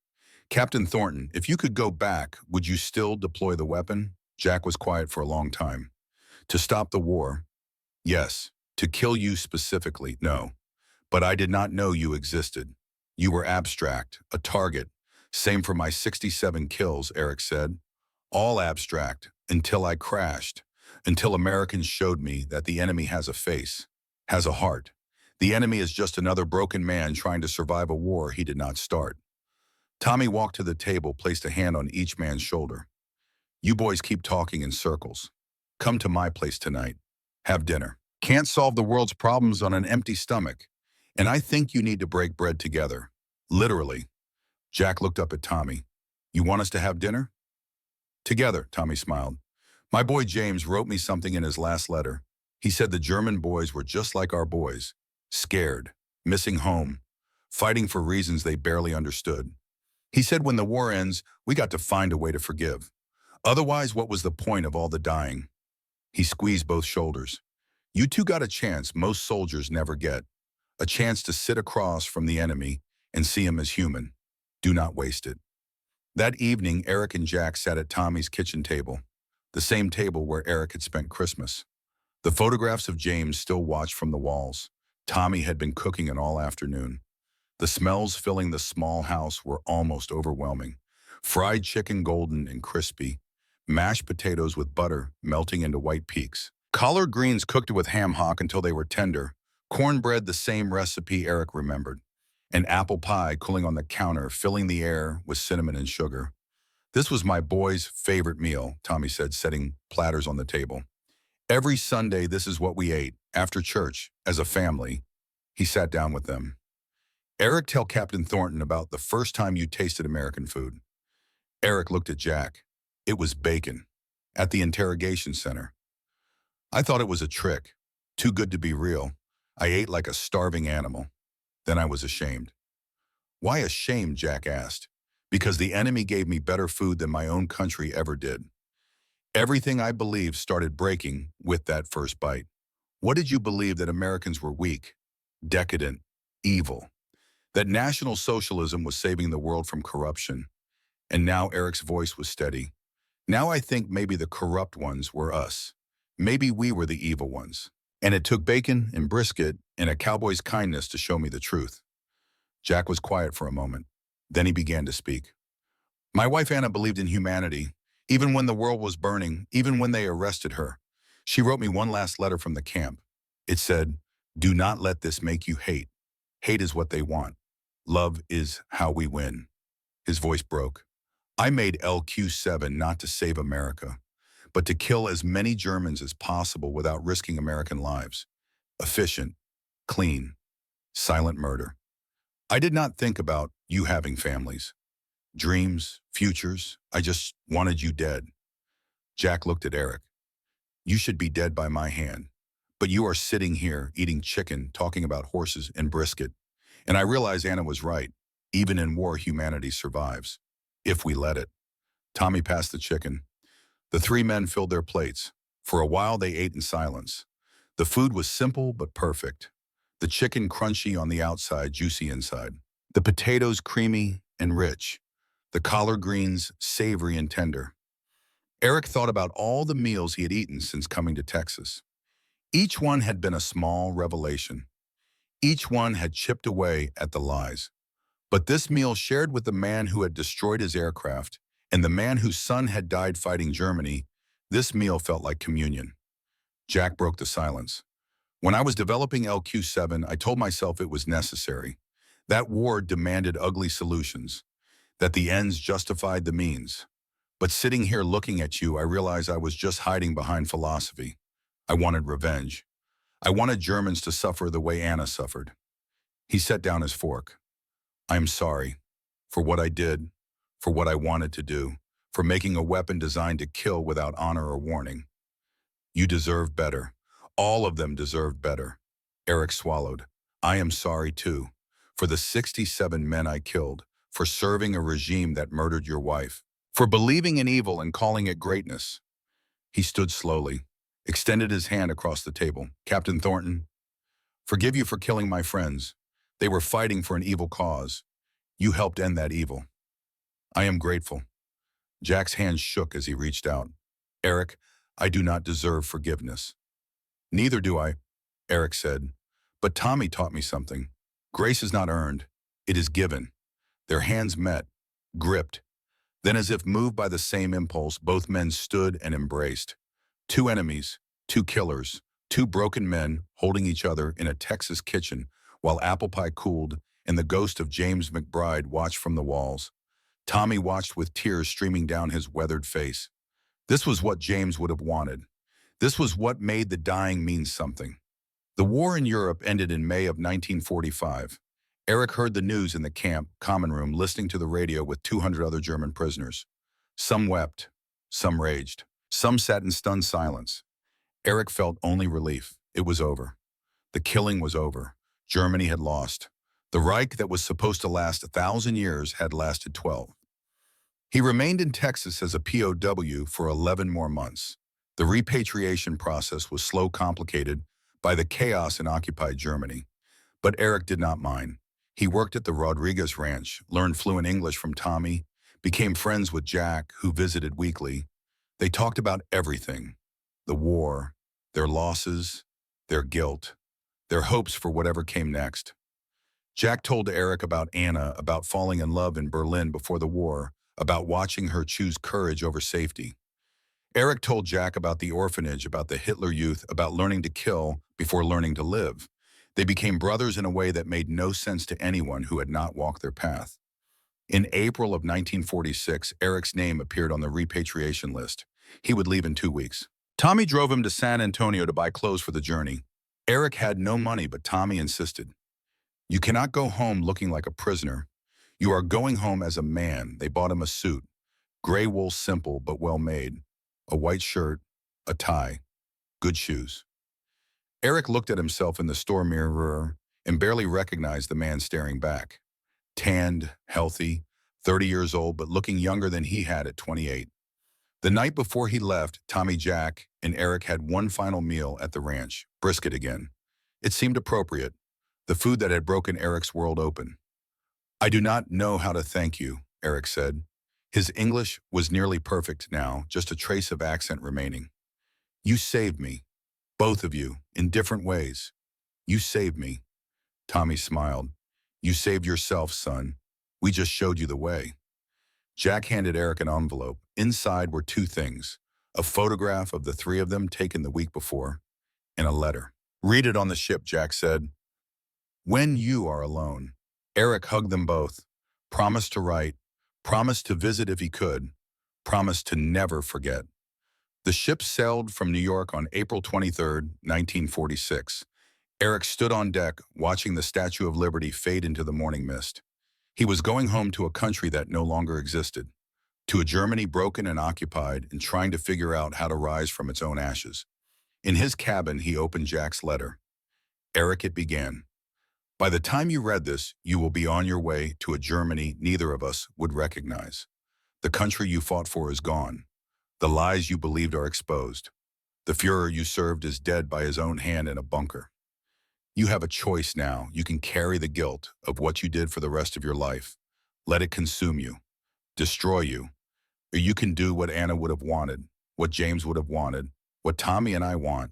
"Captain Thornton, if you could go back, would you still deploy the weapon?" Jack was quiet for a long time. To stop the war? Yes. To kill you specifically? No. But I did not know you existed. You were abstract, a target. Same for my 67 kills, Eric said. All abstract, until I crashed. Until Americans showed me that the enemy has a face, has a heart. The enemy is just another broken man trying to survive a war he did not start. Tommy walked to the table, placed a hand on each man's shoulder. You boys keep talking in circles. Come to my place tonight. Have dinner. Can't solve the world's problems on an empty stomach. And I think you need to break bread together. Literally. Jack looked up at Tommy. You want us to have dinner? Together, Tommy smiled. My boy James wrote me something in his last letter. He said the German boys were just like our boys. Scared, missing home, fighting for reasons they barely understood. He said when the war ends, we got to find a way to forgive. Otherwise, what was the point of all the dying? He squeezed both shoulders. You two got a chance most soldiers never get. A chance to sit across from the enemy and see him as human. Do not waste it. That evening, Eric and Jack sat at Tommy's kitchen table, the same table where Eric had spent Christmas. The photographs of James still watched from the walls. Tommy had been cooking it all afternoon. The smells filling the small house were almost overwhelming. Fried chicken golden and crispy, mashed potatoes with butter melting into white peaks. Collard greens cooked with ham hock until they were tender, cornbread the same recipe Eric remembered, and apple pie cooling on the counter, filling the air with cinnamon and sugar. This was my boy's favorite meal, Tommy said, setting platters on the table. Every Sunday, this is what we ate, after church, as a family. He sat down with them. Eric, tell Captain Thornton about the first time you tasted American food. Eric looked at Jack. It was bacon, at the interrogation center. I thought it was a trick, too good to be real. I ate like a starving animal. Then I was ashamed. Why ashamed, Jack asked. Because the enemy gave me better food than my own country ever did. Everything I believed started breaking with that first bite. What did you believe, that Americans were weak, decadent, evil? That National Socialism was saving the world from corruption? And now Eric's voice was steady. Now I think maybe the corrupt ones were us. Maybe we were the evil ones. And it took bacon and brisket and a cowboy's kindness to show me the truth. Jack was quiet for a moment. Then he began to speak. My wife Anna believed in humanity, even when the world was burning, even when they arrested her. She wrote me one last letter from the camp. It said, do not let this make you hate. Hate is what they want. Love is how we win. His voice broke. I made LQ7 not to save America, but to kill as many Germans as possible without risking American lives. Efficient, clean, silent murder. I did not think about you having families, dreams, futures. I just wanted you dead. Jack looked at Eric. You should be dead by my hand, but you are sitting here eating chicken, talking about horses and brisket. And I realized Anna was right. Even in war, humanity survives, if we let it. Tommy passed the chicken. The three men filled their plates. For a while, they ate in silence. The food was simple but perfect. The chicken crunchy on the outside, juicy inside. The potatoes creamy and rich. The collard greens savory and tender. Eric thought about all the meals he had eaten since coming to Texas. Each one had been a small revelation. Each one had chipped away at the lies. But this meal, shared with the man who had destroyed his aircraft and the man whose son had died fighting Germany, this meal felt like communion. Jack broke the silence. When I was developing LQ7, I told myself it was necessary. That war demanded ugly solutions, that the ends justified the means. But sitting here looking at you, I realized I was just hiding behind philosophy. I wanted revenge. I wanted Germans to suffer the way Anna suffered. He set down his fork. I'm sorry for what I did, for what I wanted to do, for making a weapon designed to kill without honor or warning. You deserve better. All of them deserved better. Eric swallowed. I am sorry too, for the 67 men I killed, for serving a regime that murdered your wife, for believing in evil and calling it greatness. He stood slowly, extended his hand across the table. Captain Thornton, forgive you for killing my friends. They were fighting for an evil cause. You helped end that evil. I am grateful. Jack's hand shook as he reached out. Eric, I do not deserve forgiveness. Neither do I, Eric said. But Tommy taught me something. Grace is not earned. It is given. Their hands met, gripped. Then as if moved by the same impulse, both men stood and embraced. Two enemies, two killers, two broken men holding each other in a Texas kitchen while apple pie cooled and the ghost of James McBride watched from the walls. Tommy watched with tears streaming down his weathered face. This was what James would have wanted. This was what made the dying mean something. The war in Europe ended in May of 1945. Eric heard the news in the camp common room, listening to the radio with 200 other German prisoners. Some wept, some raged, some sat in stunned silence. Eric felt only relief. It was over. The killing was over. Germany had lost. The Reich that was supposed to last 1,000 years had lasted 12. He remained in Texas as a POW for 11 more months. The repatriation process was slow, complicated by the chaos in occupied Germany. But Eric did not mind. He worked at the Rodriguez Ranch, learned fluent English from Tommy, became friends with Jack, who visited weekly. They talked about everything: the war, their losses, their guilt, their hopes for whatever came next. Jack told Eric about Anna, about falling in love in Berlin before the war, about watching her choose courage over safety. Eric told Jack about the orphanage, about the Hitler Youth, about learning to kill before learning to live. They became brothers in a way that made no sense to anyone who had not walked their path. In April of 1946, Eric's name appeared on the repatriation list. He would leave in 2 weeks. Tommy drove him to San Antonio to buy clothes for the journey. Eric had no money, but Tommy insisted. You cannot go home looking like a prisoner. You are going home as a man. They bought him a suit. Gray wool, simple but well made. A white shirt, a tie, good shoes. Eric looked at himself in the store mirror and barely recognized the man staring back. Tanned, healthy, 30 years old, but looking younger than he had at 28. The night before he left, Tommy, Jack, and Eric had one final meal at the ranch, brisket again. It seemed appropriate, the food that had broken Eric's world open. I do not know how to thank you, Eric said. His English was nearly perfect now, just a trace of accent remaining. You saved me, both of you, in different ways. You saved me. Tommy smiled. You saved yourself, son. We just showed you the way. Jack handed Eric an envelope. Inside were two things: a photograph of the three of them taken the week before, and a letter. Read it on the ship, Jack said. When you are alone. Eric hugged them both. Promised to write. Promised to visit if he could. Promised to never forget. The ship sailed from New York on April 23, 1946. Eric stood on deck, watching the Statue of Liberty fade into the morning mist. He was going home to a country that no longer existed, to a Germany broken and occupied and trying to figure out how to rise from its own ashes. In his cabin, he opened Jack's letter. Eric, it began. By the time you read this, you will be on your way to a Germany neither of us would recognize. The country you fought for is gone. The lies you believed are exposed. The Führer you served is dead by his own hand in a bunker. You have a choice now. You can carry the guilt of what you did for the rest of your life. Let it consume you, destroy you. Or you can do what Anna would have wanted, what James would have wanted, what Tommy and I want.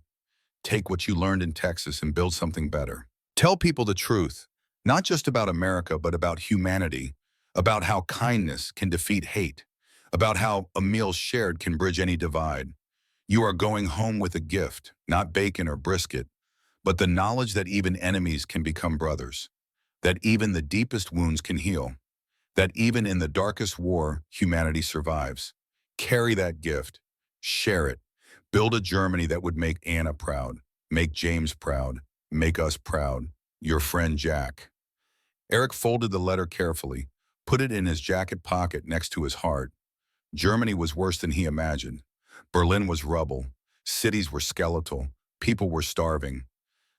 Take what you learned in Texas and build something better. Tell people the truth, not just about America, but about humanity, about how kindness can defeat hate, about how a meal shared can bridge any divide. You are going home with a gift, not bacon or brisket, but the knowledge that even enemies can become brothers, that even the deepest wounds can heal, that even in the darkest war, humanity survives. Carry that gift, share it, build a Germany that would make Anna proud, make James proud, make us proud. Your friend, Jack. Eric folded the letter carefully, put it in his jacket pocket next to his heart. Germany was worse than he imagined. Berlin was rubble. Cities were skeletal. People were starving.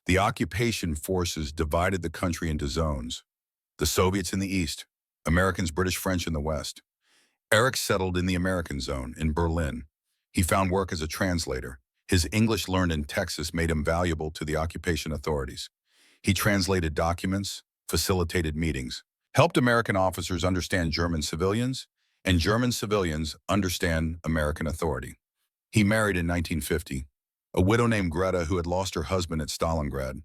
The occupation forces divided the country into zones. The Soviets in the east, Americans, British, French in the west. Eric settled in the American zone, in Berlin. He found work as a translator. His English learned in Texas made him valuable to the occupation authorities. He translated documents, facilitated meetings, helped American officers understand German civilians, and German civilians understand American authority. He married in 1950, a widow named Greta who had lost her husband at Stalingrad.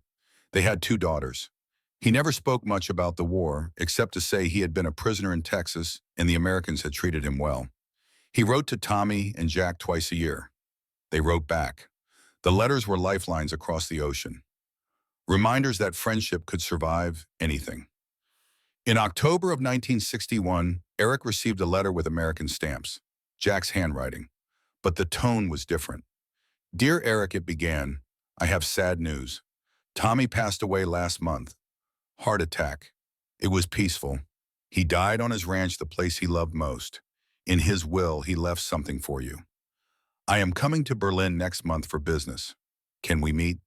They had 2 daughters. He never spoke much about the war, except to say he had been a prisoner in Texas and the Americans had treated him well. He wrote to Tommy and Jack twice a year. They wrote back. The letters were lifelines across the ocean. Reminders that friendship could survive anything. In October of 1961, Eric received a letter with American stamps, Jack's handwriting. But the tone was different. Dear Eric, it began, I have sad news. Tommy passed away last month. Heart attack. It was peaceful. He died on his ranch, the place he loved most. In his will, he left something for you. I am coming to Berlin next month for business. Can we meet?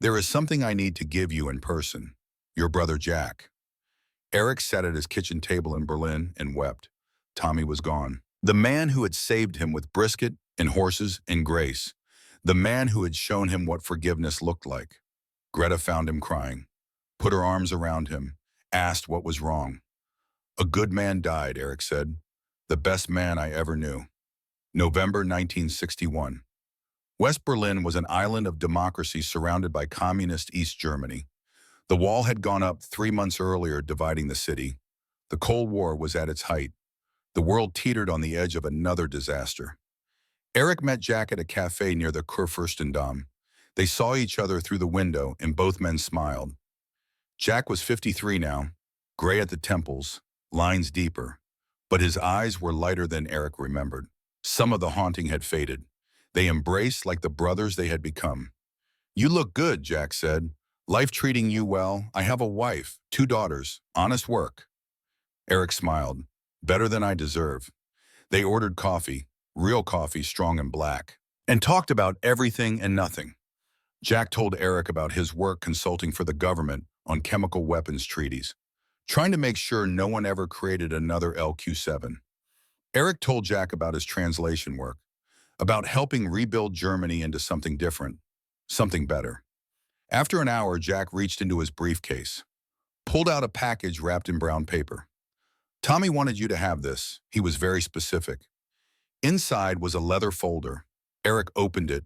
There is something I need to give you in person. Your brother Jack. Eric sat at his kitchen table in Berlin and wept. Tommy was gone. The man who had saved him with brisket and horses and grace. The man who had shown him what forgiveness looked like. Greta found him crying, put her arms around him, asked what was wrong. A good man died, Eric said. The best man I ever knew. November 1961. West Berlin was an island of democracy surrounded by communist East Germany. The wall had gone up 3 months earlier, dividing the city. The Cold War was at its height. The world teetered on the edge of another disaster. Eric met Jack at a cafe near the Kurfürstendamm. They saw each other through the window, and both men smiled. Jack was 53 now, gray at the temples, lines deeper. But his eyes were lighter than Eric remembered. Some of the haunting had faded. They embraced like the brothers they had become. You look good, Jack said. Life treating you well. I have a wife, 2 daughters, honest work. Eric smiled. Better than I deserve. They ordered coffee, real coffee, strong and black, and talked about everything and nothing. Jack told Eric about his work consulting for the government on chemical weapons treaties, trying to make sure no one ever created another LQ-7. Eric told Jack about his translation work, about helping rebuild Germany into something different, something better. After an hour, Jack reached into his briefcase, pulled out a package wrapped in brown paper. Tommy wanted you to have this. He was very specific. Inside was a leather folder. Eric opened it.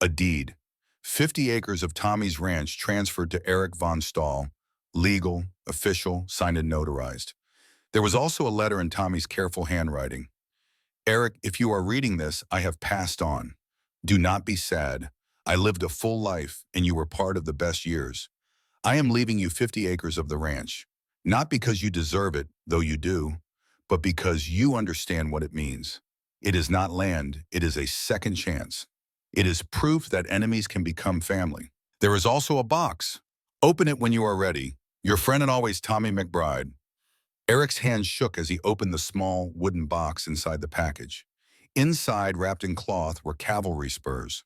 A deed. 50 acres of Tommy's ranch transferred to Eric von Stahl. Legal, official, signed and notarized. There was also a letter in Tommy's careful handwriting. Eric, if you are reading this, I have passed on. Do not be sad. I lived a full life, and you were part of the best years. I am leaving you 50 acres of the ranch. Not because you deserve it, though you do, but because you understand what it means. It is not land, it is a second chance. It is proof that enemies can become family. There is also a box. Open it when you are ready. Your friend and always, Tommy McBride. Eric's hand shook as he opened the small wooden box inside the package. Inside, wrapped in cloth, were cavalry spurs.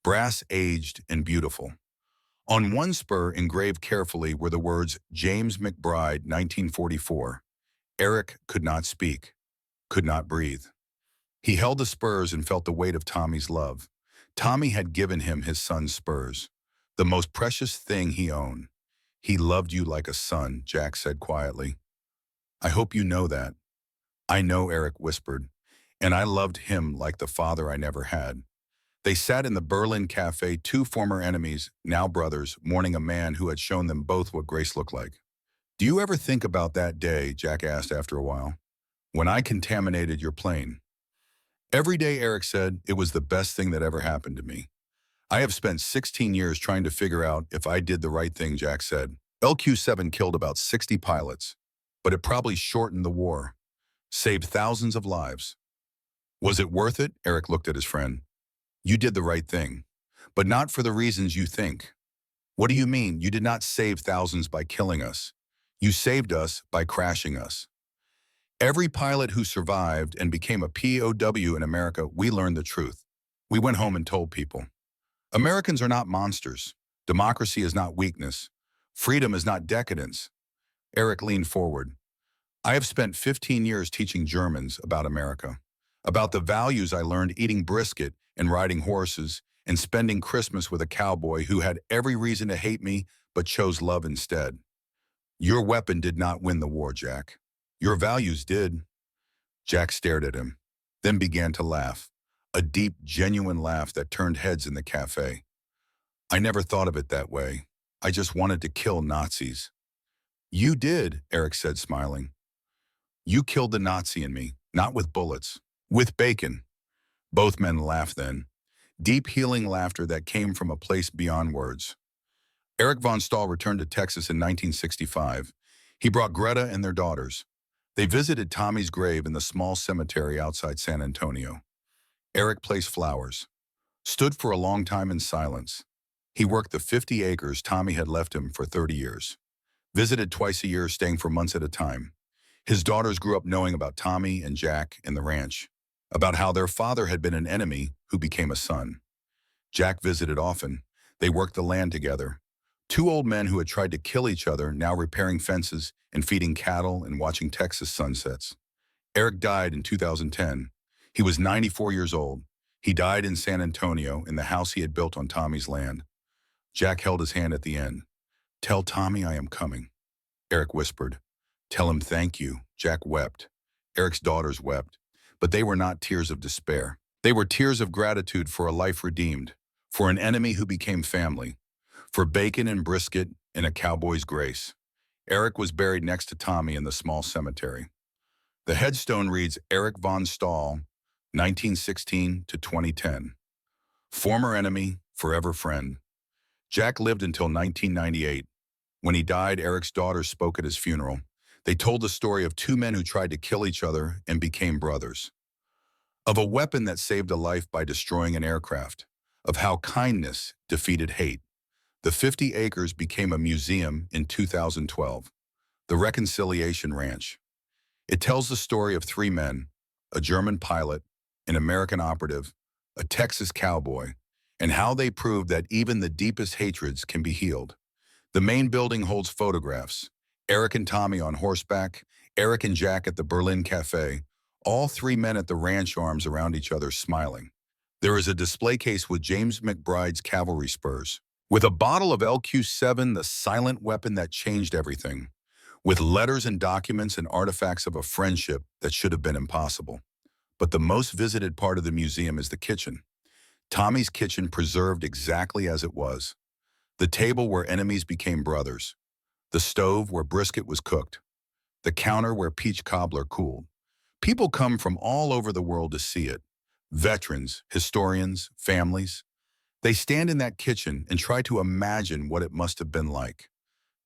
Brass, aged and beautiful. On one spur, engraved carefully, were the words, James McBride, 1944. Eric could not speak, could not breathe. He held the spurs and felt the weight of Tommy's love. Tommy had given him his son's spurs, the most precious thing he owned. He loved you like a son, Jack said quietly. I hope you know that. I know, Eric whispered, and I loved him like the father I never had. They sat in the Berlin cafe, 2 former enemies, now brothers, mourning a man who had shown them both what grace looked like. Do you ever think about that day, Jack asked after a while, when I contaminated your plane? Every day, Eric said, it was the best thing that ever happened to me. I have spent 16 years trying to figure out if I did the right thing, Jack said. LQ-7 killed about 60 pilots, but it probably shortened the war, saved thousands of lives. Was it worth it? Eric looked at his friend. You did the right thing, but not for the reasons you think. What do you mean? You did not save thousands by killing us. You saved us by crashing us. Every pilot who survived and became a POW in America, we learned the truth. We went home and told people. Americans are not monsters. Democracy is not weakness. Freedom is not decadence. Eric leaned forward. I have spent 15 years teaching Germans about America, about the values I learned eating brisket and riding horses and spending Christmas with a cowboy who had every reason to hate me but chose love instead. Your weapon did not win the war, Jack. Your values did. Jack stared at him, then began to laugh. A deep, genuine laugh that turned heads in the cafe. I never thought of it that way. I just wanted to kill Nazis. You did, Eric said, smiling. You killed the Nazi in me, not with bullets, with bacon. Both men laughed then. Deep, healing laughter that came from a place beyond words. Eric von Stahl returned to Texas in 1965. He brought Greta and their daughters. They visited Tommy's grave in the small cemetery outside San Antonio. Eric placed flowers, stood for a long time in silence. He worked the 50 acres Tommy had left him for 30 years. Visited twice a year, staying for months at a time. His daughters grew up knowing about Tommy and Jack and the ranch, about how their father had been an enemy who became a son. Jack visited often. They worked the land together. Two old men who had tried to kill each other, now repairing fences and feeding cattle and watching Texas sunsets. Eric died in 2010. He was 94 years old. He died in San Antonio in the house he had built on Tommy's land. Jack held his hand at the end. "Tell Tommy I am coming," Eric whispered. "Tell him thank you." Jack wept. Eric's daughters wept. But they were not tears of despair. They were tears of gratitude for a life redeemed, for an enemy who became family, for bacon and brisket and a cowboy's grace. Eric was buried next to Tommy in the small cemetery. The headstone reads, Eric von Stahl, 1916 to 2010. Former enemy, forever friend. Jack lived until 1998. When he died, Eric's daughters spoke at his funeral. They told the story of two men who tried to kill each other and became brothers. Of a weapon that saved a life by destroying an aircraft. Of how kindness defeated hate. The 50 acres became a museum in 2012. The Reconciliation Ranch. It tells the story of three men, a German pilot, an American operative, a Texas cowboy, and how they proved that even the deepest hatreds can be healed. The main building holds photographs. Eric and Tommy on horseback, Eric and Jack at the Berlin Cafe, all three men at the ranch, arms around each other, smiling. There is a display case with James McBride's cavalry spurs, with a bottle of LQ7, the silent weapon that changed everything, with letters and documents and artifacts of a friendship that should have been impossible. But the most visited part of the museum is the kitchen. Tommy's kitchen preserved exactly as it was. The table where enemies became brothers. The stove where brisket was cooked. The counter where peach cobbler cooled. People come from all over the world to see it. Veterans, historians, families. They stand in that kitchen and try to imagine what it must have been like.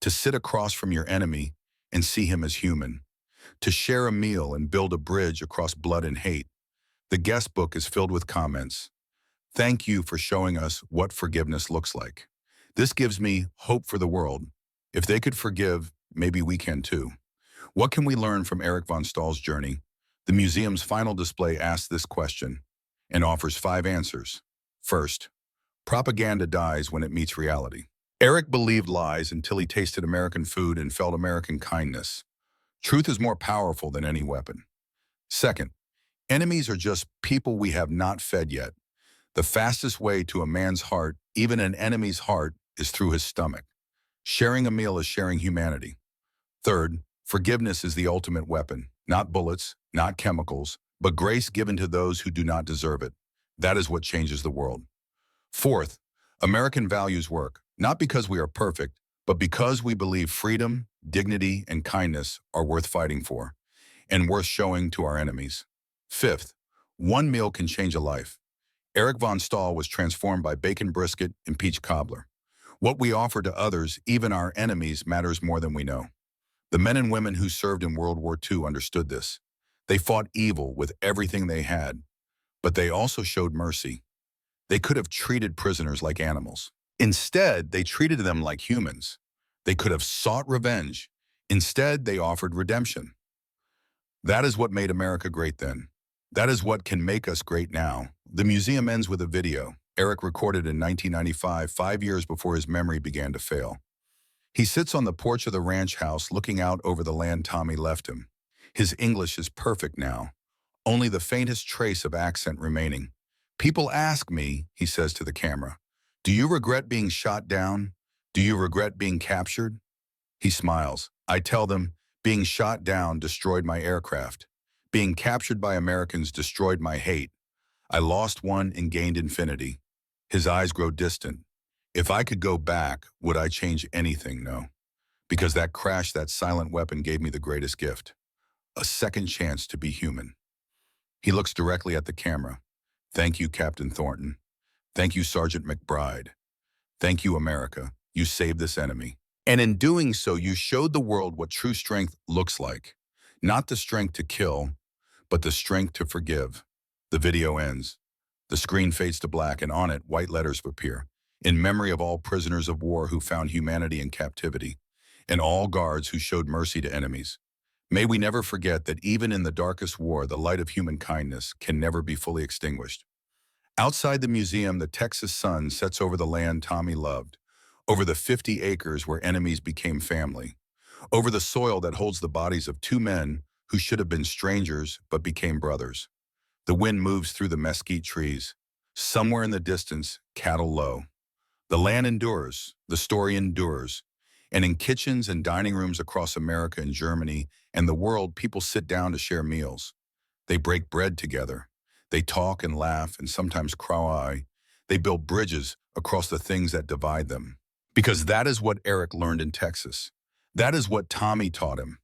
To sit across from your enemy and see him as human. To share a meal and build a bridge across blood and hate. The guest book is filled with comments. Thank you for showing us what forgiveness looks like. This gives me hope for the world. If they could forgive, maybe we can too. What can we learn from Eric von Stahl's journey? The museum's final display asks this question and offers 5 answers. First, propaganda dies when it meets reality. Eric believed lies until he tasted American food and felt American kindness. Truth is more powerful than any weapon. Second, enemies are just people we have not fed yet. The fastest way to a man's heart, even an enemy's heart, is through his stomach. Sharing a meal is sharing humanity. Third, forgiveness is the ultimate weapon. Not bullets, not chemicals, but grace given to those who do not deserve it. That is what changes the world. Fourth, American values work, not because we are perfect, but because we believe freedom, dignity, and kindness are worth fighting for, and worth showing to our enemies. Fifth, one meal can change a life. Eric von Stahl was transformed by bacon brisket and peach cobbler. What we offer to others, even our enemies, matters more than we know. The men and women who served in World War II understood this. They fought evil with everything they had, but they also showed mercy. They could have treated prisoners like animals. Instead, they treated them like humans. They could have sought revenge. Instead, they offered redemption. That is what made America great then. That is what can make us great now. The museum ends with a video Eric recorded in 1995, 5 years before his memory began to fail. He sits on the porch of the ranch house looking out over the land Tommy left him. His English is perfect now, only the faintest trace of accent remaining. People ask me, he says to the camera, do you regret being shot down? Do you regret being captured? He smiles. I tell them, being shot down destroyed my aircraft. Being captured by Americans destroyed my hate. I lost one and gained infinity. His eyes grow distant. If I could go back, would I change anything? No. Because that crash, that silent weapon gave me the greatest gift. A second chance to be human. He looks directly at the camera. Thank you, Captain Thornton. Thank you, Sergeant McBride. Thank you, America. You saved this enemy. And in doing so, you showed the world what true strength looks like. Not the strength to kill, but the strength to forgive. The video ends. The screen fades to black, and on it, white letters appear. In memory of all prisoners of war who found humanity in captivity, and all guards who showed mercy to enemies. May we never forget that even in the darkest war, the light of human kindness can never be fully extinguished. Outside the museum, the Texas sun sets over the land Tommy loved, over the 50 acres where enemies became family, over the soil that holds the bodies of two men who should have been strangers but became brothers. The wind moves through the mesquite trees. Somewhere in the distance, cattle low. The land endures, the story endures, and in kitchens and dining rooms across America and Germany and the world, people sit down to share meals. They break bread together. They talk and laugh and sometimes cry. They build bridges across the things that divide them. Because that is what Eric learned in Texas. That is what Tommy taught him.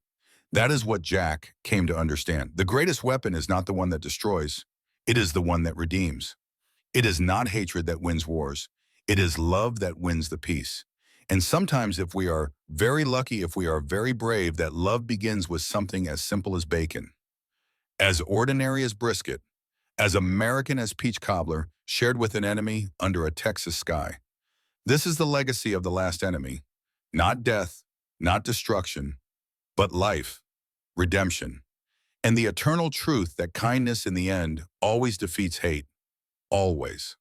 That is what Jack came to understand. The greatest weapon is not the one that destroys. It is the one that redeems. It is not hatred that wins wars. It is love that wins the peace. And sometimes if we are very lucky, if we are very brave, that love begins with something as simple as bacon, as ordinary as brisket, as American as peach cobbler, shared with an enemy under a Texas sky. This is the legacy of the last enemy. Not death, not destruction, but life, redemption, and the eternal truth that kindness in the end always defeats hate. Always.